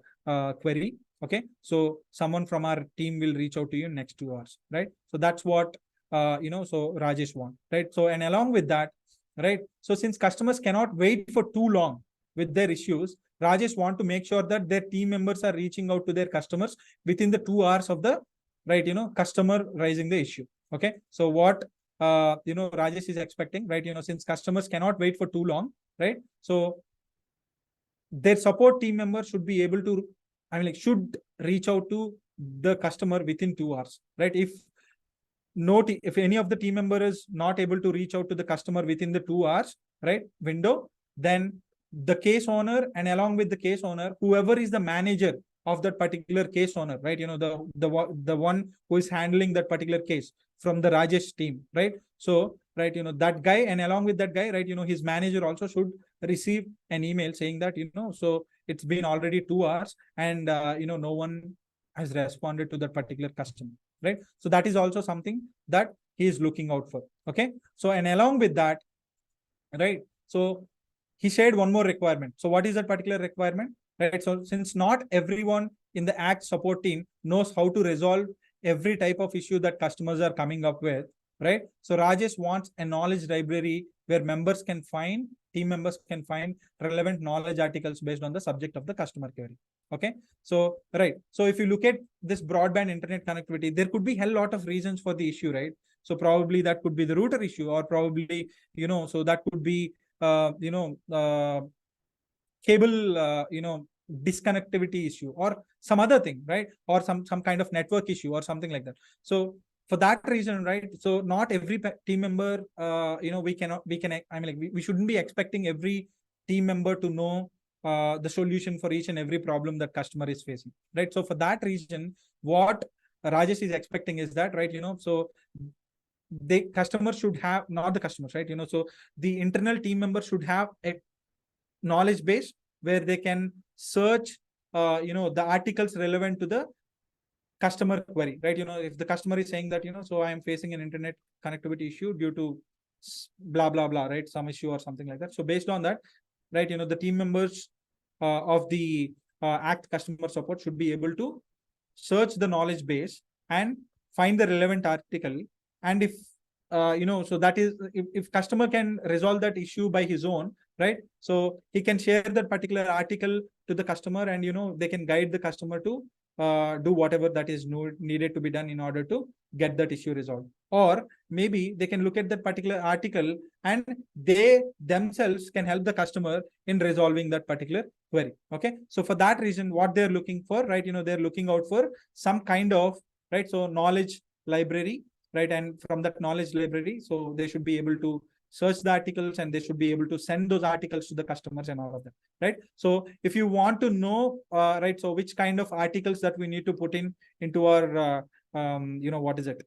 query. Okay, so someone from our team will reach out to you in next 2 hours, right? So that's what so Rajesh want, right? So and along with that, right, so since customers cannot wait for too long with their issues, Rajesh want to make sure that their team members are reaching out to their customers within the 2 hours of the, right, customer raising the issue. Okay, so what Rajesh is expecting, right, since customers cannot wait for too long, right, so their support team member should be able to, should reach out to the customer within 2 hours, right? If any of the team member is not able to reach out to the customer within the 2 hours, right, window, then the case owner, and along with the case owner, whoever is the manager of that particular case owner, right, the one who is handling that particular case from the Rajesh team, right? So, right, that guy, and along with that guy, right, his manager also should receive an email saying that, so it's been already 2 hours and no one has responded to that particular customer, right? So that is also something that he is looking out for. Okay, so and along with that, right, so he shared one more requirement. So what is that particular requirement, right? So since not everyone in the Act support team knows how to resolve every type of issue that customers are coming up with, right? So Rajesh wants a knowledge library where team members can find relevant knowledge articles based on the subject of the customer query. Okay, so right, so if you look at this broadband internet connectivity, there could be a hell lot of reasons for the issue, right? So probably that could be the router issue, or probably, so that could be cable disconnectivity issue, or some other thing, right? Or some kind of network issue or something like that. So for that reason, right, so not every team member, we shouldn't be expecting every team member to know the solution for each and every problem that customer is facing, right? So for that reason, what Rajesh is expecting is that, right, so the customers should have, not the customers, right, so the internal team member should have a knowledge base where they can search the articles relevant to the customer query, right? If the customer is saying that, so I am facing an internet connectivity issue due to blah blah blah, right, some issue or something like that. So based on that, right, the team members of the Act customer support should be able to search the knowledge base and find the relevant article. And if so that is, if customer can resolve that issue by his own, right, so he can share that particular article to the customer, and they can guide the customer to do whatever that is needed to be done in order to get that issue resolved. Or maybe they can look at that particular article and they themselves can help the customer in resolving that particular query. Okay, so for that reason, what they're looking for, right, they're looking out for some kind of, right, so knowledge library, right? And from that knowledge library, so they should be able to search the articles, and they should be able to send those articles to the customers and all of that, right? So if you want to know, right, so which kind of articles that we need to put into our what is it,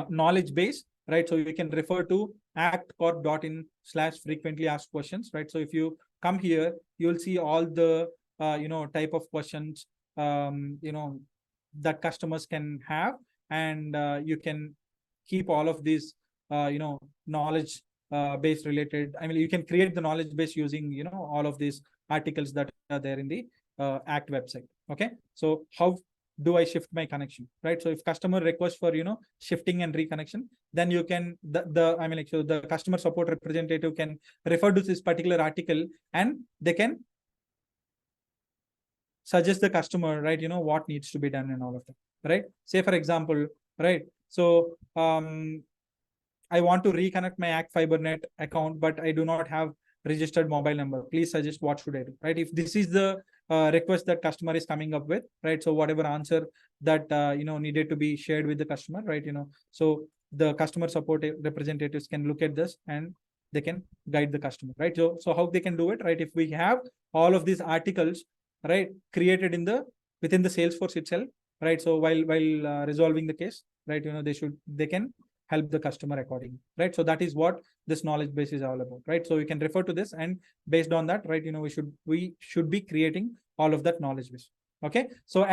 knowledge base, right? So you can refer to actcorp.in/frequently asked questions, right? So if you come here, you'll see all the type of questions that customers can have, and you can keep all of these knowledge base related, you can create the knowledge base using all of these articles that are there in the Act website. Okay, so how do I shift my connection, right? So if customer requests for shifting and reconnection, then you can so the customer support representative can refer to this particular article and they can suggest the customer, right, what needs to be done and all of that, right? Say for example, right, so I want to reconnect my Act FiberNet account, but I do not have registered mobile number. Please suggest what should I do, right? If this is the request that customer is coming up with, right? So whatever answer that needed to be shared with the customer, right? So the customer support representatives can look at this and they can guide the customer, right? So how they can do it, right? If we have all of these articles, right, created within the Salesforce itself, right? So while resolving the case, right, they can help the customer accordingly, right? So that is what this knowledge base is all about, right? So you can refer to this, and based on that, right, we should be creating all of that knowledge base. Okay, so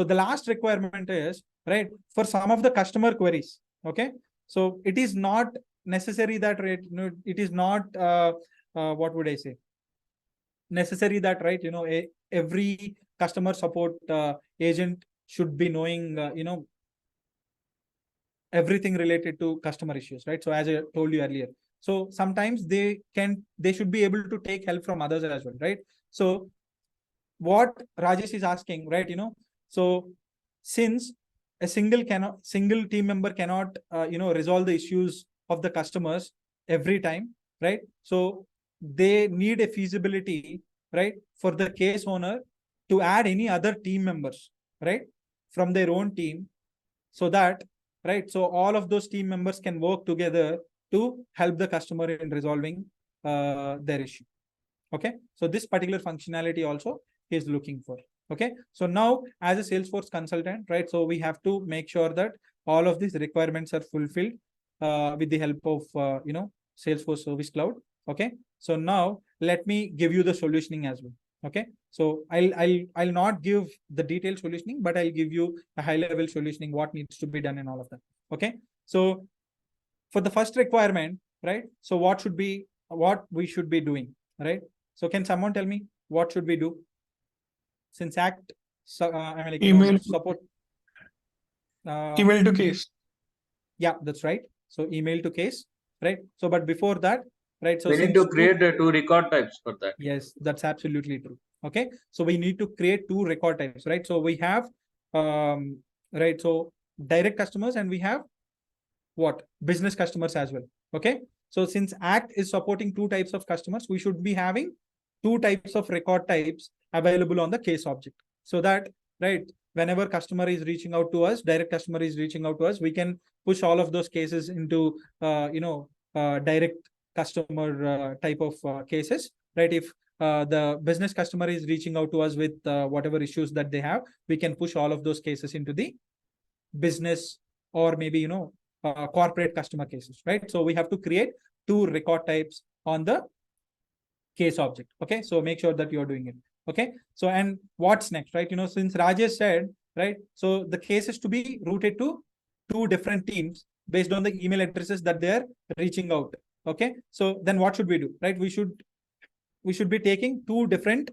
the last requirement is, right, for some of the customer queries. Okay, so it is not necessary that, right, it is not what would I say, necessary that, right, every customer support agent should be knowing everything related to customer issues, right? So as I told you earlier, so sometimes they should be able to take help from others as well, right? So what Rajesh is asking, right, so since a single team member cannot resolve the issues of the customers every time, right? So they need a feasibility, right, for the case owner to add any other team members, right, from their own team, so that, right, so all of those team members can work together to help the customer in resolving their issue. Okay, so this particular functionality also is looking for. Okay, so now as a Salesforce consultant, right, so we have to make sure that all of these requirements are fulfilled with the help of Salesforce Service Cloud. Okay, so now let me give you the solutioning as well. Okay, so I'll not give the detailed solutioning, but I'll give you a high level solutioning, what needs to be done and all of that. Okay, so for the first requirement, right, so what we should be doing, right? So can someone tell me what should we do? Since Act Email support email to case. Yeah, that's right. So email to case, right? So but before that, right, so We need to create two record types for that. Yes, that's absolutely true. Okay, so we need to create two record types, right? So we have right, so direct customers, and we have what, business customers as well. Okay, so since Act is supporting two types of customers, we should be having two types of record types available on the case object, so that, right, whenever customer is reaching out to us, direct customer is reaching out to us, we can push all of those cases into direct customer type of cases, right? If the business customer is reaching out to us with whatever issues that they have, we can push all of those cases into the business, or maybe corporate customer cases, right? So we have to create two record types on the case object. Okay, so make sure that you're doing it. Okay, so and what's next, right? Since Rajesh said, right, so the case is to be routed to two different teams based on the email addresses that they're reaching out. Okay, so then what should we do, right? We should be taking two different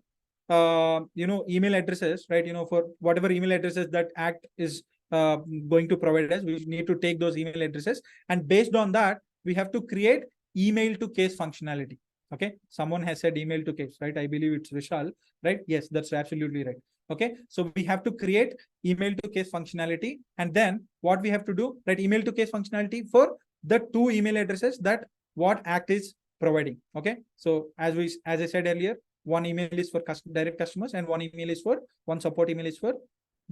email addresses, right? For whatever email addresses that Act is going to provide us, we need to take those email addresses, and based on that, we have to create email to case functionality. Okay, someone has said email to case, right? I believe it's Vishal, right? Yes, that's absolutely right. Okay, so we have to create email to case functionality, and then what we have to do, right, email to case functionality for the two email addresses that what Act is providing. Okay, so as I said earlier, one email is for direct customers, and one support email is for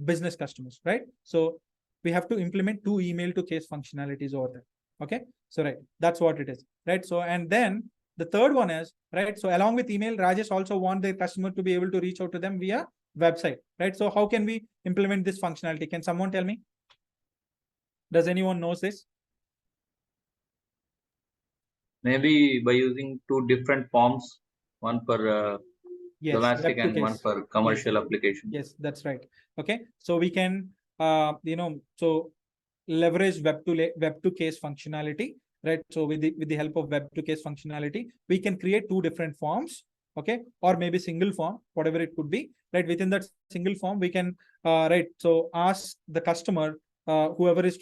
business customers, right? So we have to implement two email to case functionalities over there. Okay, so right, that's what it is, right? So and then the third one is, right, so along with email, Rajesh also want their customer to be able to reach out to them via website, right? So how can we implement this functionality? Can someone tell me? Does anyone knows this? Maybe by using two different forms, one for Yes, domestic web to and one case. for commercial application. Yes, that's right. Okay, so we can so leverage web to case functionality, right? So with the help of web to case functionality, we can create two different forms, okay, or maybe single form, whatever it could be, right? Within that single form, we can, right, so ask the customer, whoever is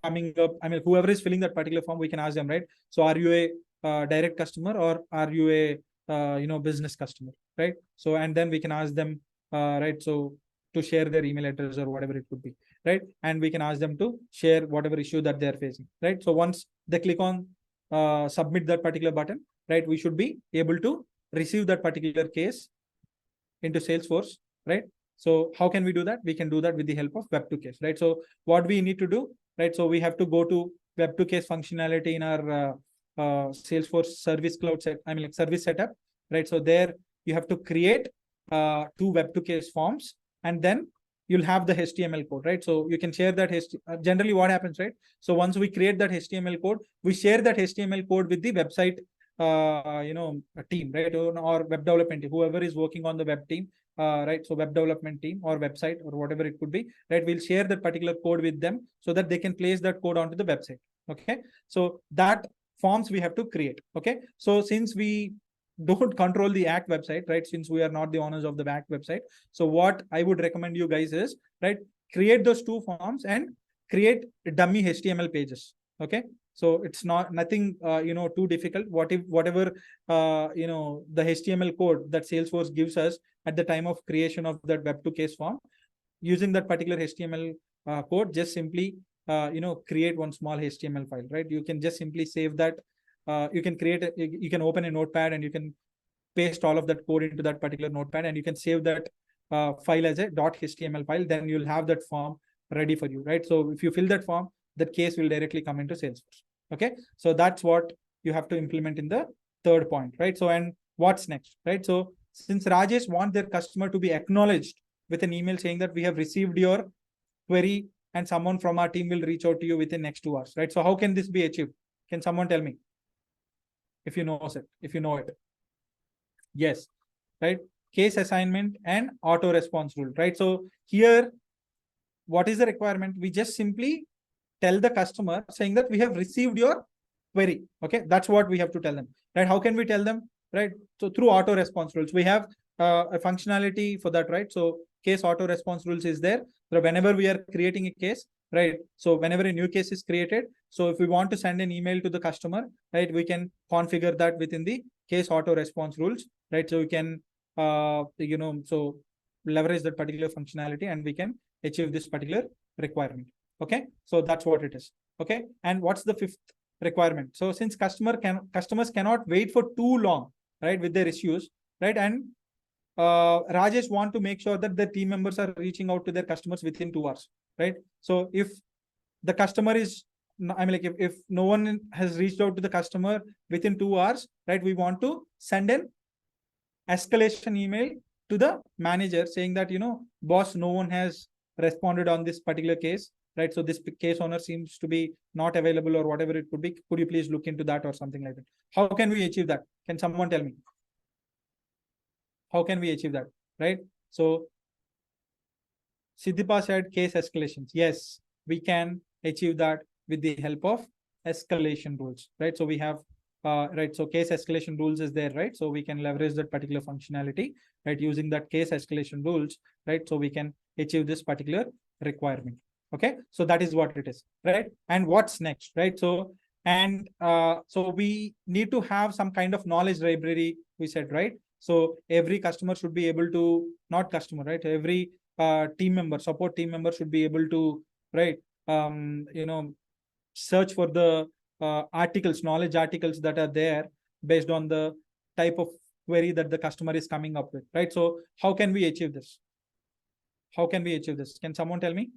coming up, I mean, whoever is filling that particular form, we can ask them, right? So are you a direct customer, or are you a business customer, right? So, and then we can ask them, right, so to share their email address or whatever it could be, right? And we can ask them to share whatever issue that they're facing, right? So once they click on submit that particular button, right, we should be able to receive that particular case into Salesforce, right? So how can we do that? We can do that with the help of web2case, right? So what we need to do, right? So we have to go to web2case functionality in our Salesforce service cloud set, I mean, like service setup, right? So there you have to create two web2case forms, and then you'll have the HTML code, right? So you can share that. Generally what happens, right? So once we create that HTML code, we share that HTML code with the website a team, right? Or web development team, whoever is working on the web team, right? So web development team or website or whatever it could be, right? We'll share that particular code with them so that they can place that code onto the website. Okay. So that forms we have to create. Okay. So since we don't control the Act website, right? Since we are not the owners of the Act website. So what I would recommend you guys is, right, create those two forms and create dummy HTML pages. Okay. So it's nothing too difficult. Whatever the HTML code that Salesforce gives us at the time of creation of that web2case form, using that particular HTML code, just simply create one small HTML file, right? You can just simply save that. You can open a notepad and you can paste all of that code into that particular notepad, and you can save that file as a .html file. Then you'll have that form ready for you, right? So if you fill that form, that case will directly come into Salesforce. Okay, so that's what you have to implement in the third point, right? So, and what's next, right? So since Rajesh want their customer to be acknowledged with an email saying that we have received your query, and someone from our team will reach out to you within next 2 hours, right? So how can this be achieved? Can someone tell me if you know it? Yes, right? Case assignment and auto response rule, right? So here, what is the requirement? We just simply tell the customer saying that we have received your query. Okay, that's what we have to tell them, right? How can we tell them, right? So through auto response rules, we have a functionality for that, right? So case auto response rules is there. So whenever we are creating a case, right? So whenever a new case is created, so if we want to send an email to the customer, right, we can configure that within the case auto response rules, right? So we can, so leverage that particular functionality, and we can achieve this particular requirement. Okay, so that's what it is. Okay, and what's the fifth requirement? So since customers cannot wait for too long, right, with their issues, right, and Rajesh want to make sure that the team members are reaching out to their customers within 2 hours, right? So if the customer is, I mean, like if no one has reached out to the customer within 2 hours, right, we want to send an escalation email to the manager saying that, boss, no one has responded on this particular case, right? So this case owner seems to be not available or whatever it could be. Could you please look into that or something like that? How can we achieve that? Can someone tell me? How can we achieve that, right? So Siddhipa said case escalations. Yes, we can achieve that with the help of escalation rules, right? So we have, right, so case escalation rules is there, right? So we can leverage that particular functionality, right, using that case escalation rules, right? So we can achieve this particular requirement. Okay, so that is what it is, right? And what's next, right? So, and so we need to have some kind of knowledge library, we said, right? So every customer should be able to, not customer, right? Every team member, support team member should be able to, right, search for the knowledge articles that are there based on the type of query that the customer is coming up with, right? So how can we achieve this? How can we achieve this? Can someone tell me?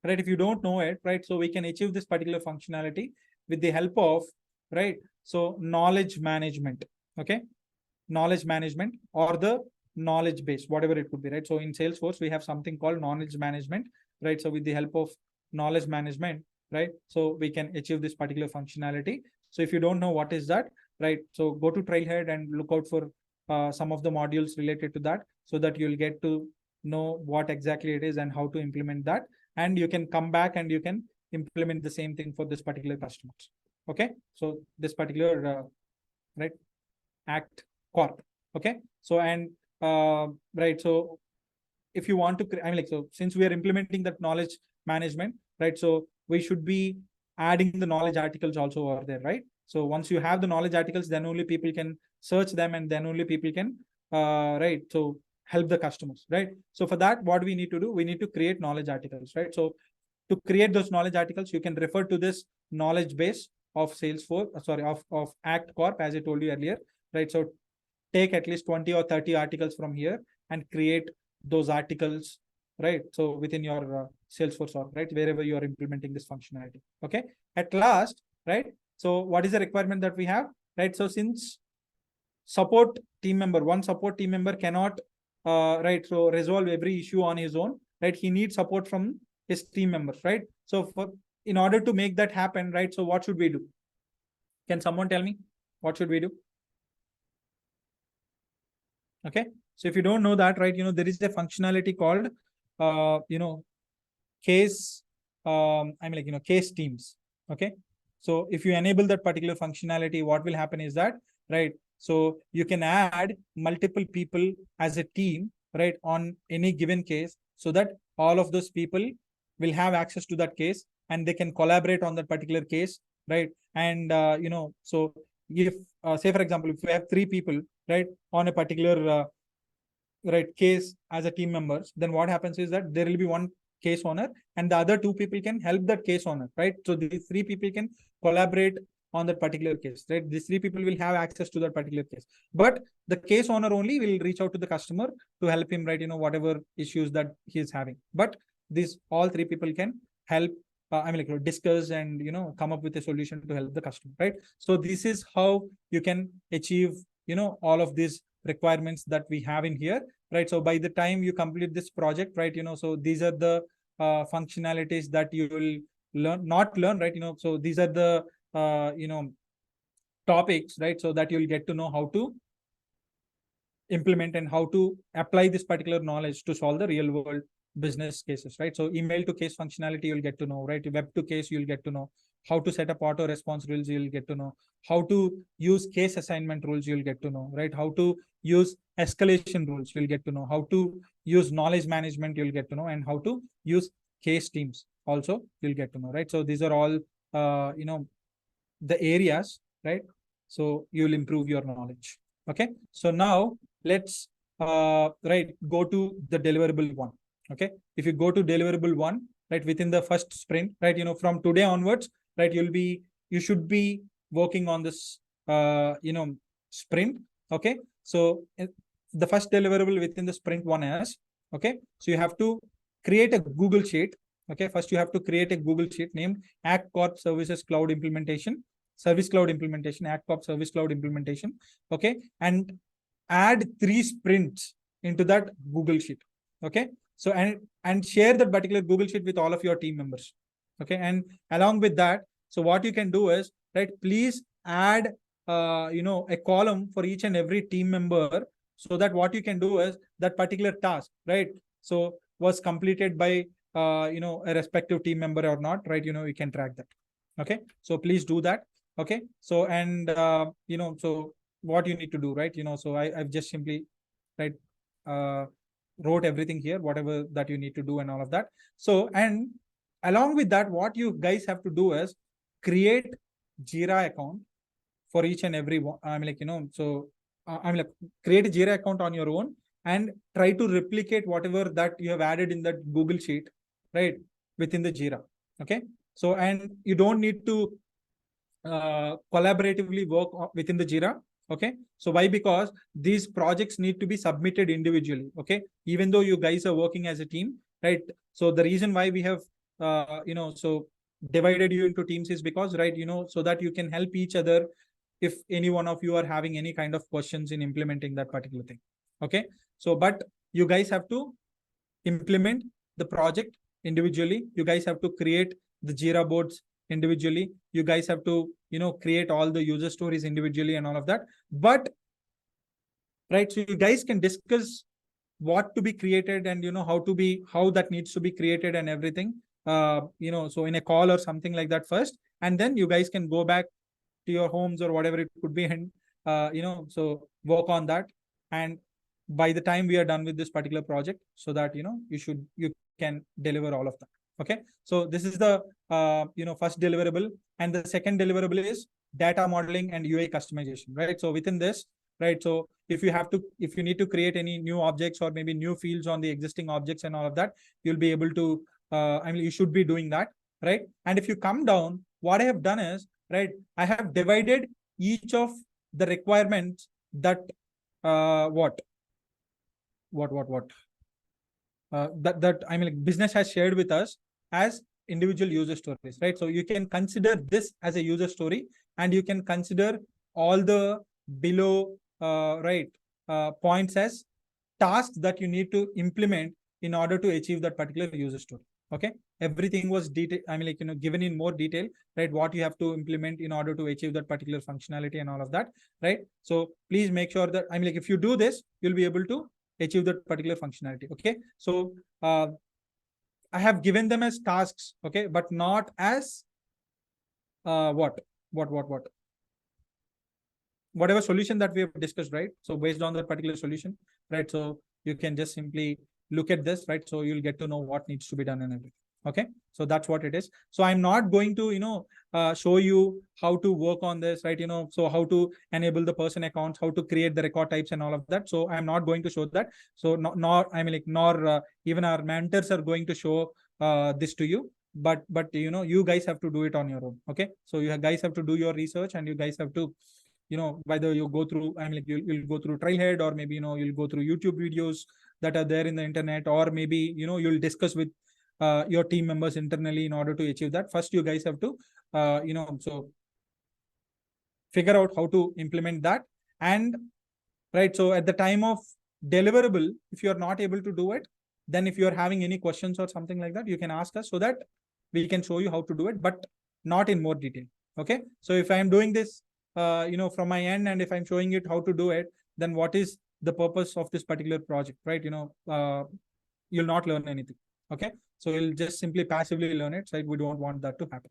Right, if you don't know it, right, so we can achieve this particular functionality with the help of, right, so knowledge management. Okay, knowledge management or the knowledge base, whatever it could be, right? So in Salesforce, we have something called knowledge management, right? So with the help of knowledge management, right, so we can achieve this particular functionality. So if you don't know what is that, right, so go to Trailhead and look out for some of the modules related to that, so that you'll get to know what exactly it is and how to implement that. And you can come back and you can implement the same thing for this particular customers. Okay, so this particular right, Act Corp. Okay. So, and right. So if you want to, I mean, like, so since we are implementing that knowledge management, right? So we should be adding the knowledge articles also over there, right? So once you have the knowledge articles, then only people can search them, and then only people can, right? So help the customers, right? So for that, what we need to do, we need to create knowledge articles, right? So to create those knowledge articles, you can refer to this knowledge base of Salesforce, sorry, of Act Corp, as I told you earlier, right? So take at least 20 or 30 articles from here and create those articles, right? So within your Salesforce org, right? Wherever you are implementing this functionality. Okay. At last, right? So what is the requirement that we have, right? So since one support team member cannot, right? So resolve every issue on his own, right? He needs support from his team members, right? So in order to make that happen, right? So what should we do? Can someone tell me what should we do? Okay. So if you don't know that, right, there is a functionality called, case, case teams. Okay. So if you enable that particular functionality, what will happen is that, right, so you can add multiple people as a team, right, on any given case, so that all of those people will have access to that case and they can collaborate on that particular case, right? And, so if, say, for example, if we have 3 people, right, on a particular, right, case as a team members, then what happens is that there will be one case owner and the other 2 people can help that case owner, right? So these 3 people can collaborate on that particular case, right? These 3 people will have access to that particular case, but the case owner only will reach out to the customer to help him, right? Whatever issues that he is having, but these all 3 people can help, discuss and, come up with a solution to help the customer, right? So this is how you can achieve, all of these requirements that we have in here, right? So by the time you complete this project, right, so these are the functionalities that you will learn, right? So these are the topics, right? So that you'll get to know how to implement and how to apply this particular knowledge to solve the real world business cases, right? So email to case functionality, you'll get to know, right? Web to case, you'll get to know how to set up auto response rules, you'll get to know how to use case assignment rules, you'll get to know, right? How to use escalation rules, you'll get to know how to use knowledge management, you'll get to know, and how to use case teams also, you'll get to know, right? So these are all, the areas, right? So you'll improve your knowledge. Okay. So now let's, right, go to the deliverable one. Okay. If you go to deliverable one, right, within the first sprint, right, from today onwards, right, you should be working on this, sprint. Okay. So the first deliverable within the sprint one is, okay, so you have to create a Google Sheet. Okay. First, you have to create a Google Sheet named Act Corp Services Cloud Implementation, Service Cloud Implementation, Act Corp Service Cloud Implementation. Okay. And add 3 sprints into that Google Sheet. Okay. So, and share that particular Google Sheet with all of your team members. Okay. And along with that, so what you can do is, right, please add, a column for each and every team member, so that what you can do is that particular task, right, so was completed by, a respective team member or not, right? You can track that. Okay. So please do that. Okay. So, and, so what you need to do, right? So I've just simply, right, wrote everything here, whatever that you need to do and all of that. So, and along with that, what you guys have to do is create Jira account for each and every one. So create a Jira account on your own and try to replicate whatever that you have added in that Google Sheet, right, within the Jira. Okay. So, and you don't need to collaboratively work within the Jira. Okay. So why? Because these projects need to be submitted individually. Okay. Even though you guys are working as a team, right? So the reason why we have, so divided you into teams is because, right, so that you can help each other if any one of you are having any kind of questions in implementing that particular thing. Okay. So, but you guys have to implement the project individually. You guys have to create the Jira boards individually. You guys have to, create all the user stories individually and all of that. But, right, so you guys can discuss what to be created and, how that needs to be created and everything, so in a call or something like that first, and then you guys can go back to your homes or whatever it could be and, so work on that. And by the time we are done with this particular project, so that, you can deliver all of that. Okay. So this is the, first deliverable. And the second deliverable is data modeling and UI customization, right? So within this, right? So if you need to create any new objects or maybe new fields on the existing objects and all of that, you'll be able to, you should be doing that, right? And if you come down, what I have done is, right, I have divided each of the requirements that, what business has shared with us as individual user stories, right? So you can consider this as a user story, and you can consider all the below, right, points as tasks that you need to implement in order to achieve that particular user story. Okay. Everything was given in more detail, right? What you have to implement in order to achieve that particular functionality and all of that, right? So please make sure that, if you do this, you'll be able to achieve that particular functionality. Okay. So I have given them as tasks, okay, but not as whatever solution that we have discussed, right? So based on that particular solution, right? So you can just simply look at this, right? So you'll get to know what needs to be done and everything. Okay. So that's what it is. So I'm not going to, show you how to work on this, right? So how to enable the person accounts, how to create the record types and all of that. So I'm not going to show that. So nor even our mentors are going to show this to you. But you guys have to do it on your own. Okay. So you guys have to do your research, and you guys have to, whether you go through, you'll go through Trailhead, or maybe, you'll go through YouTube videos that are there in the internet, or maybe, you'll discuss with your team members internally in order to achieve that. First, you guys have to, so figure out how to implement that. And right, so at the time of deliverable, if you're not able to do it, then if you're having any questions or something like that, you can ask us so that we can show you how to do it, but not in more detail. Okay. So if I'm doing this, from my end, and if I'm showing it how to do it, then what is the purpose of this particular project, right? You'll not learn anything. Okay. So you'll just simply passively learn it. So we don't want that to happen.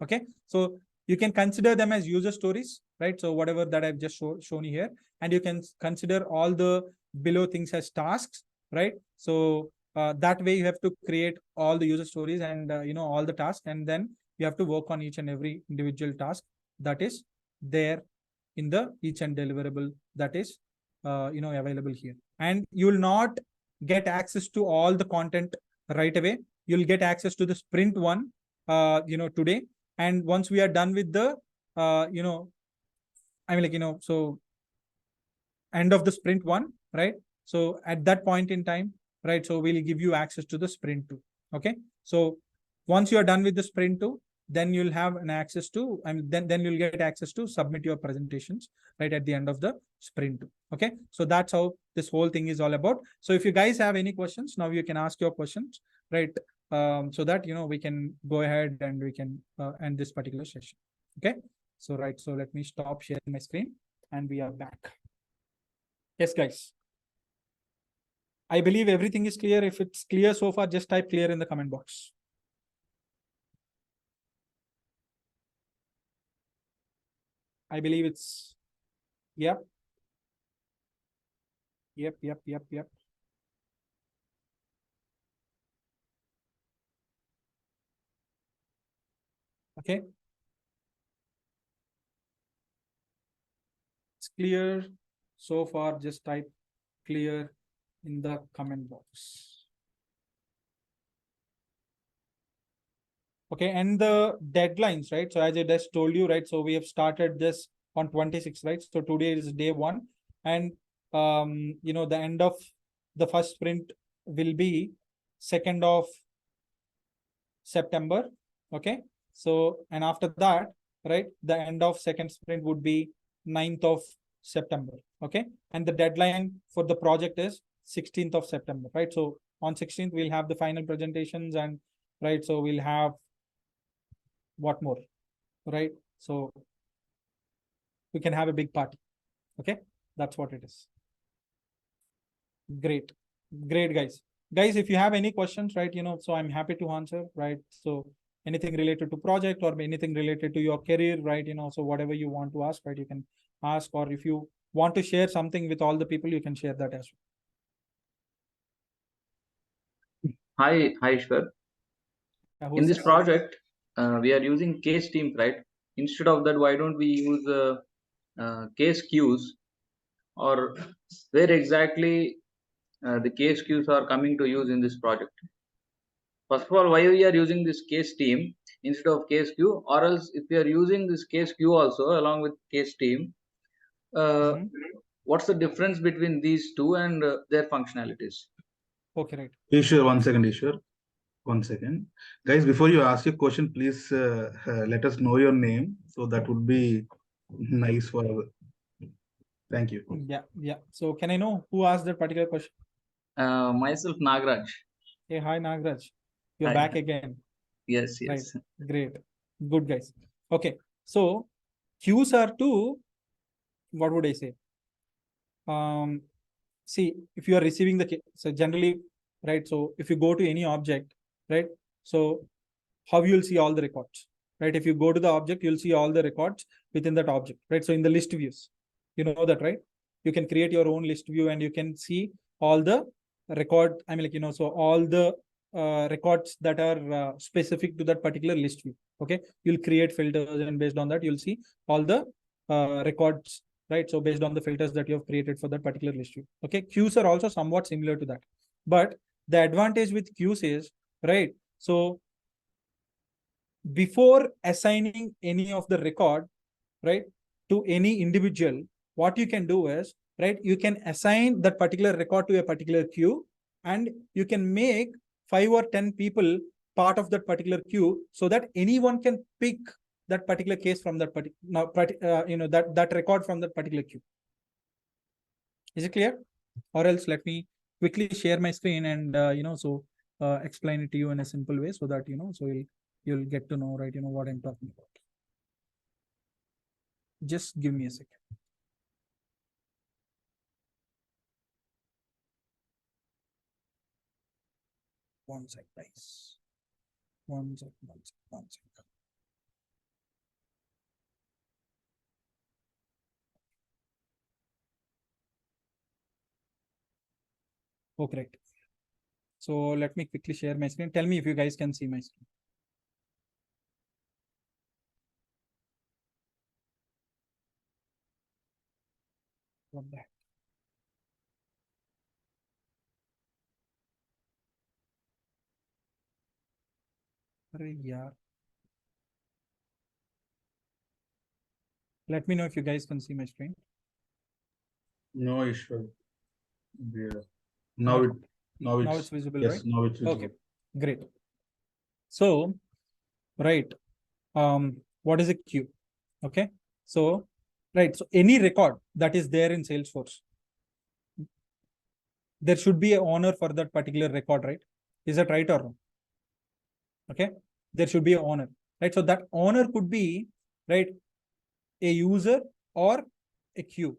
Okay. So you can consider them as user stories, right? So whatever that I've just shown you here, and you can consider all the below things as tasks, right? So that way you have to create all the user stories and, all the tasks, and then you have to work on each and every individual task that is there in the each and deliverable that is, available here. And you will not get access to all the content right away. You'll get access to the sprint one, today. And once we are done with the, so end of the sprint one, right? So at that point in time, right? So we'll give you access to the sprint two. Okay. So once you are done with the sprint two, then you'll have an access to, then you'll get access to submit your presentations right at the end of the sprint two. Okay. So that's how this whole thing is all about. So if you guys have any questions, now you can ask your questions, right? So that, we can go ahead and we can end this particular session. Okay. So, right. So let me stop sharing my screen and we are back. Yes, guys. I believe everything is clear. If it's clear so far, just type clear in the comment box. I believe it's, yep. Yep. Okay. It's clear so far, just type clear in the comment box. Okay, and the deadlines, right? So as I just told you, right? So we have started this on 26, right? So today is day 1, and the end of the first sprint will be 2nd of September. Okay, so and after that, right, the end of second sprint would be 9th of September. Okay, and the deadline for the project is 16th of September, right? So on 16th we'll have the final presentations, and right, so we'll have what more, right? So we can have a big party. Okay, that's what it is. Great, guys. If you have any questions, right, so I'm happy to answer, right? So anything related to project or anything related to your career, right? So whatever you want to ask, right, you can ask, or if you want to share something with all the people, you can share that as well. Hi, Ishwar. In this project, we are using case teams, right? Instead of that, why don't we use case queues, or where exactly the case queues are coming to use in this project? First of all, why we are using this case team instead of case queue, or else if we are using this case queue also along with case team, what's the difference between these two and their functionalities? Okay, right. Ishwar, 1 second, Ishwar. 1 second. Guys, before you ask your question, please let us know your name. So that would be nice for our... Thank you. Yeah. So can I know who asked that particular question? Myself, Nagraj. Hey, hi, Nagraj. You're Hi. back again. Yes. Right. Great. Good, guys. Okay. So queues are to, what would I say? See, if you are receiving so generally, right? So if you go to any object, right? So how you'll see all the records, right? If you go to the object, you'll see all the records within that object, right? So in the list views, you know that, right? You can create your own list view and you can see all the record. So all the records that are specific to that particular list view. Okay. You'll create filters, and based on that, you'll see all the records, right? So based on the filters that you have created for that particular list view. Okay. Queues are also somewhat similar to that. But the advantage with queues is, right? So before assigning any of the record, right, to any individual, what you can do is, right, you can assign that particular record to a particular queue, and you can make 5 or 10 people part of that particular queue, so that anyone can pick that particular case from that particular, that record from that particular queue. Is it clear? Or else let me quickly share my screen and explain it to you in a simple way, so that so you'll get to know, right, what I'm talking about. Just give me a second. One sec, guys. One sec. Okay, right. So let me quickly share my screen. Tell me if you guys can see my screen. What the heck? Yeah. Let me know if you guys can see my screen. No, Ishwar. Yeah. Now it's visible, yes, right? now it's visible. Okay, great. So, right. What is a queue? Okay. So, right. So any record that is there in Salesforce, there should be an owner for that particular record, right? Is that right or wrong? Okay. There should be an owner, right? So that owner could be, right, a user or a queue.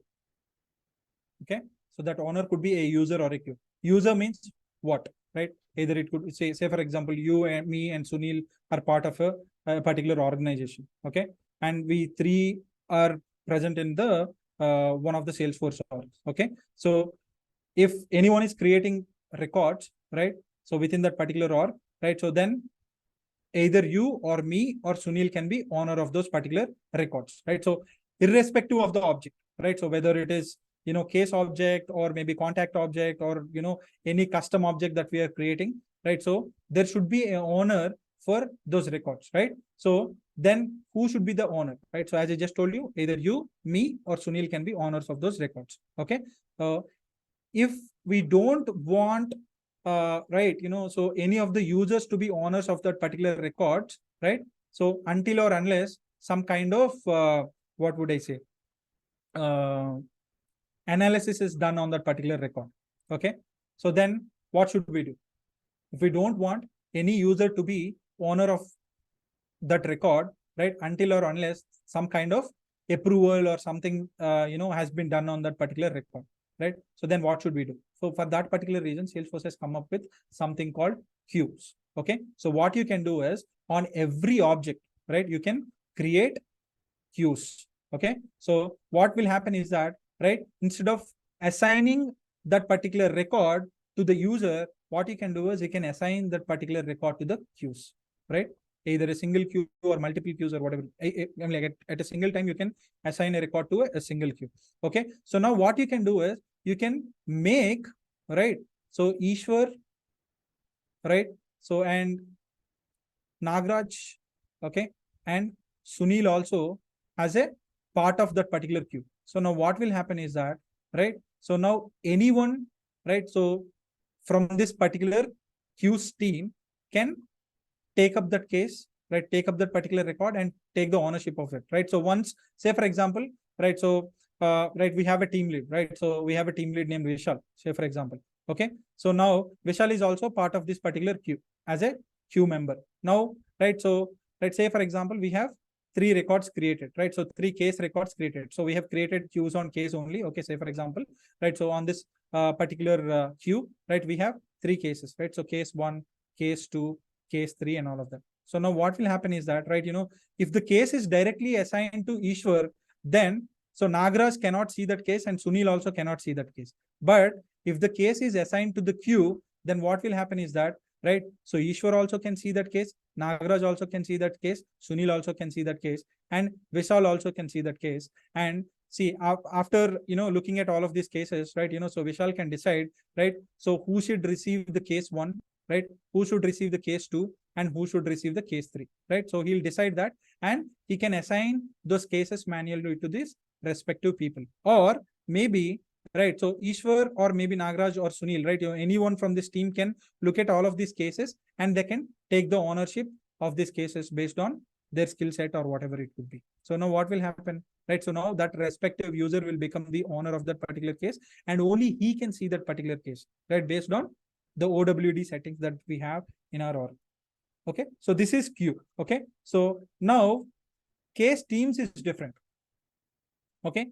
Okay. So that owner could be a user or a queue. User means what, right? Either it could say for example, you and me and Sunil are part of a particular organization. Okay. And we three are present in the one of the Salesforce orgs. Okay. So if anyone is creating records, right? So within that particular org, right? So then either you or me or Sunil can be owner of those particular records, right? So irrespective of the object, right? So whether it is, case object or maybe contact object or, any custom object that we are creating, right? So there should be an owner for those records, right? So then who should be the owner, right? So as I just told you, either you, me, or Sunil can be owners of those records. Okay. If we don't want right, so any of the users to be owners of that particular records, right? So until or unless some kind of what would I say, analysis is done on that particular record. Okay. So then what should we do? If we don't want any user to be owner of that record, right, until or unless some kind of approval or something has been done on that particular record, right? So then what should we do? So for that particular reason, Salesforce has come up with something called queues. Okay, so what you can do is on every object, right, you can create queues. Okay, so what will happen is that, right, instead of assigning that particular record to the user, what you can do is you can assign that particular record to the queues, right? Either a single queue or multiple queues or whatever. I mean, like at a single time, you can assign a record to a single queue. Okay, so now what you can do is you can make, right, so Ishwar, right, so and Nagraj, okay, and Sunil also as a part of that particular queue. So now what will happen is that, right, so now anyone, right, so from this particular queues team can take up that case, right, take up that particular record and take the ownership of it, right? So once, say for example, right, so right, we have a team lead, right? So we have a team lead named Vishal, say for example. Okay, so now Vishal is also part of this particular queue as a queue member. Now, right, so let's say for example, we have 3 records created, right? So 3 case records created. So we have created queues on case only. Okay, say for example, right, so on this particular queue, right, we have 3 cases, right? So case 1, case 2, case 3, and all of that. So now what will happen is that, right, if the case is directly assigned to Ishwar, then so Nagraj cannot see that case and Sunil also cannot see that case. But if the case is assigned to the queue, then what will happen is that, right, so Ishwar also can see that case, Nagraj also can see that case, Sunil also can see that case, and Vishal also can see that case. And see, after looking at all of these cases, right, so Vishal can decide, right, so who should receive the case 1, right, who should receive the case 2, and who should receive the case 3, right? So he'll decide that, and he can assign those cases manually to these respective people. Or maybe, right, so Ishwar or maybe Nagraj or Sunil, right, anyone from this team can look at all of these cases and they can take the ownership of these cases based on their skill set or whatever it could be. So now what will happen, right? So now that respective user will become the owner of that particular case, and only he can see that particular case, right, based on the OWD settings that we have in our org. Okay, so this is queue. Okay, so now case teams is different. Okay,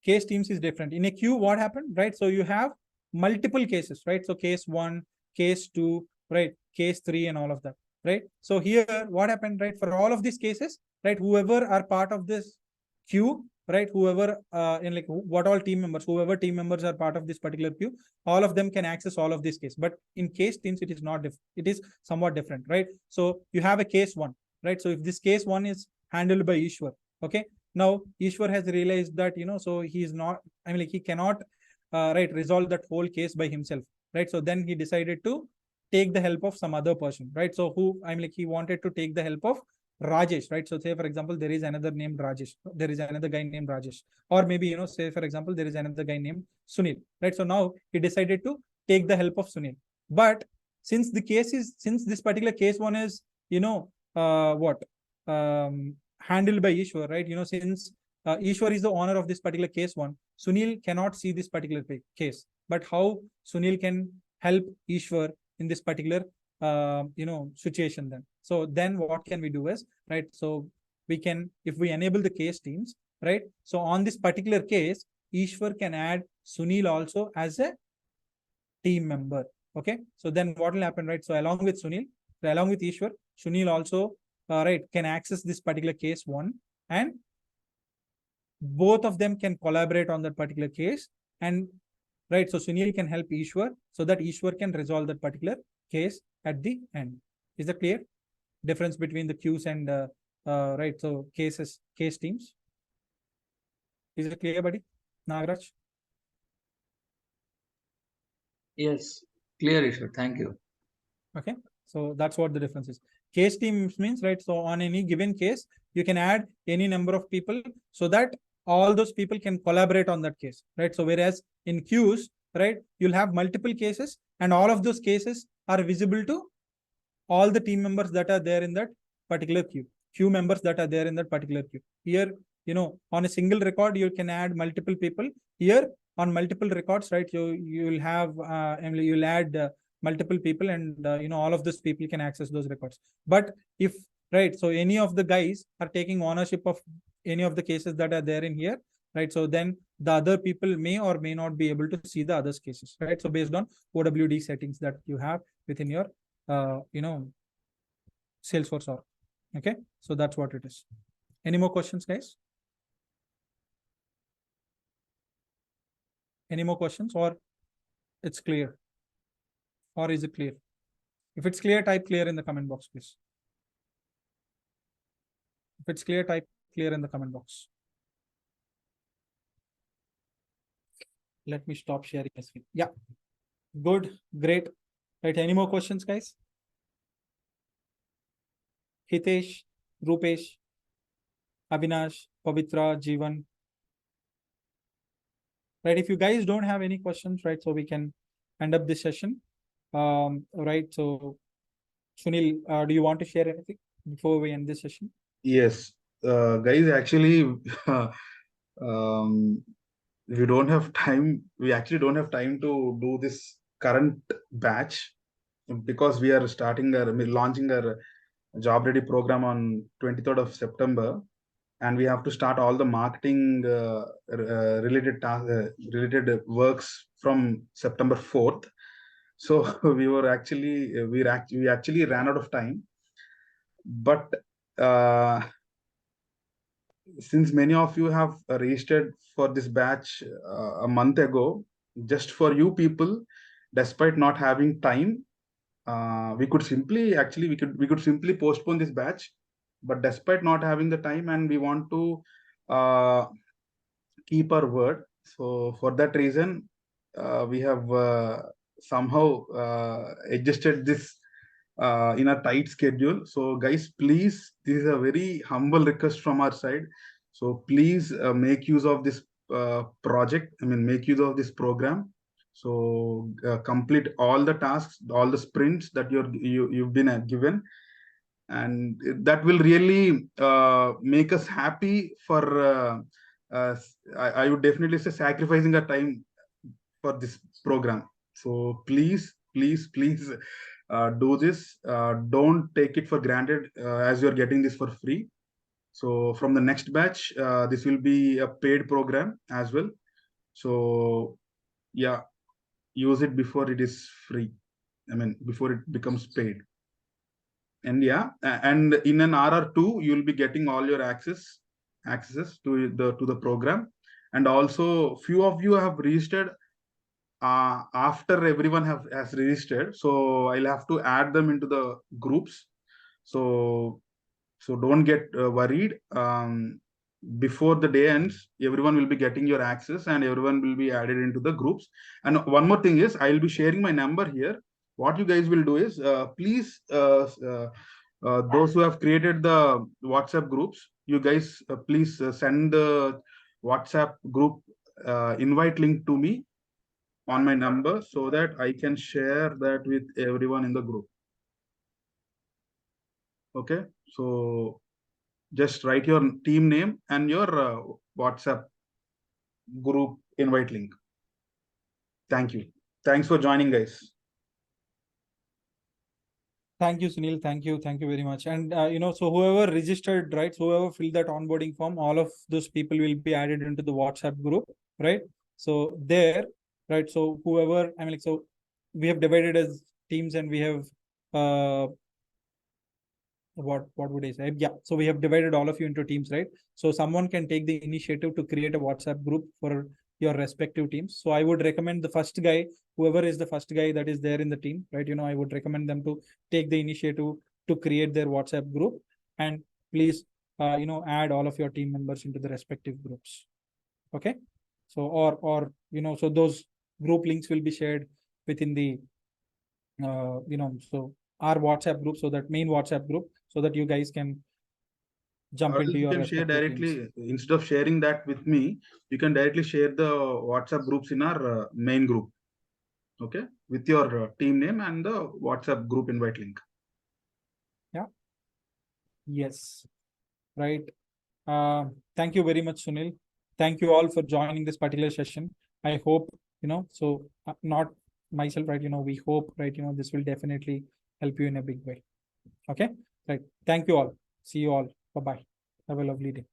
case teams is different. In a queue, what happened, right? So you have multiple cases, right? So case 1, case 2, right, case 3, and all of that, right? So here, what happened, right? For all of these cases, right, whoever are part of this queue, right, whoever in like what all team members, whoever team members are part of this particular queue, all of them can access all of these cases. But in case teams, it is not different. It is somewhat different, right? So you have a case 1, right? So if this case 1 is handled by Ishwar, okay, now Ishwar has realized that, so he's not, I mean, like he cannot right, resolve that whole case by himself, right? So then he decided to take the help of some other person, right? So who, I mean, like he wanted to take the help of Rajesh, right? So say for example, there is another named Rajesh, there is another guy named Rajesh, or maybe, say for example, there is another guy named Sunil, right? So now he decided to take the help of Sunil. But since this particular case 1 is, what, handled by Ishwar, right? Since Ishwar is the owner of this particular case 1, Sunil cannot see this particular case. But how Sunil can help Ishwar in this particular situation then? So then what can we do is, right, so we can, if we enable the case teams, right, so on this particular case, Ishwar can add Sunil also as a team member. Okay, so then what will happen, right? So along with Sunil, along with Ishwar, Sunil also right, can access this particular case 1, and both of them can collaborate on that particular case. And right, so Sunil can help Ishwar so that Ishwar can resolve that particular case at the end. Is that clear? Difference between the queues and right, so case teams. Is it clear, buddy? Nagraj? Yes, clear issue. Thank you. Okay, so that's what the difference is. Case teams means, right, so on any given case, you can add any number of people so that all those people can collaborate on that case, right? So whereas in queues, right, you'll have multiple cases and all of those cases are visible to all the team members that are there in that particular queue members that are there in that particular queue. Here, on a single record, you can add multiple people. Here on multiple records, right, you'll have, you'll add multiple people, and all of those people can access those records. But if, right, so any of the guys are taking ownership of any of the cases that are there in here, right, so then the other people may or may not be able to see the other cases, right? So based on OWD settings that you have within your Salesforce org. Okay, so that's what it is. Any more questions, guys? Any more questions, or it's clear? Or is it clear? If it's clear, type clear in the comment box, please. If it's clear, type clear in the comment box. Let me stop sharing my screen. Yeah, good, great. Right, any more questions, guys? Hitesh, Rupesh, Avinash, Pavitra, Jeevan. Right, if you guys don't have any questions, right, so we can end up this session. Right, so Sunil, do you want to share anything before we end this session? Yes, guys, actually, we don't have time. We actually don't have time to do this current batch because we are launching our job ready program on 23rd of September, and we have to start all the marketing related works from September 4th. So we actually ran out of time, but since many of you have registered for this batch a month ago, just for you people, despite not having time, we could simply postpone this batch. But despite not having the time, and we want to keep our word, so for that reason, we have somehow adjusted this in a tight schedule. So guys, please, this is a very humble request from our side. So please make use of this project. I mean, make use of this program. So complete all the tasks, all the sprints that you've been given, and that will really make us happy for. I would definitely say sacrificing our time for this program. So please do this. Don't take it for granted as you're getting this for free. So from the next batch, this will be a paid program as well. So yeah, use it before it is free. I mean, before it becomes paid. And yeah, and in an hour or two, you'll be getting all your accesses to the program. And also, few of you have registered after everyone has registered, so I'll have to add them into the groups. So don't get worried. Before the day ends, everyone will be getting your access and everyone will be added into the groups. And one more thing is, I'll be sharing my number here. What you guys will do is, please, those who have created the WhatsApp groups, you guys please send the WhatsApp group invite link to me on my number so that I can share that with everyone in the group. Okay, so just write your team name and your WhatsApp group invite link. Thank you. Thanks for joining, guys. Thank you, Sunil. Thank you very much. And so whoever registered, right, so whoever filled that onboarding form, all of those people will be added into the WhatsApp group, right? So there, right, so whoever, I mean, like, so we have divided as teams, and we have what would I say? Yeah, so we have divided all of you into teams, right? So someone can take the initiative to create a WhatsApp group for your respective teams. So I would recommend the first guy, whoever is the first guy that is there in the team, right? I would recommend them to take the initiative to create their WhatsApp group, and please, add all of your team members into the respective groups. Okay. So, or so those group links will be shared within the, so our WhatsApp group, so that main WhatsApp group, so that you guys can jump into your you can share directly teams. Instead of sharing that with me, you can directly share the WhatsApp groups in our main group. Okay, with your team name and the WhatsApp group invite link. Yeah. Yes. Right. Thank you very much, Sunil. Thank you all for joining this particular session. I hope, so not myself, right? We hope, right? This will definitely help you in a big way. Okay. Right. Thank you all. See you all. Bye-bye. Have a lovely day.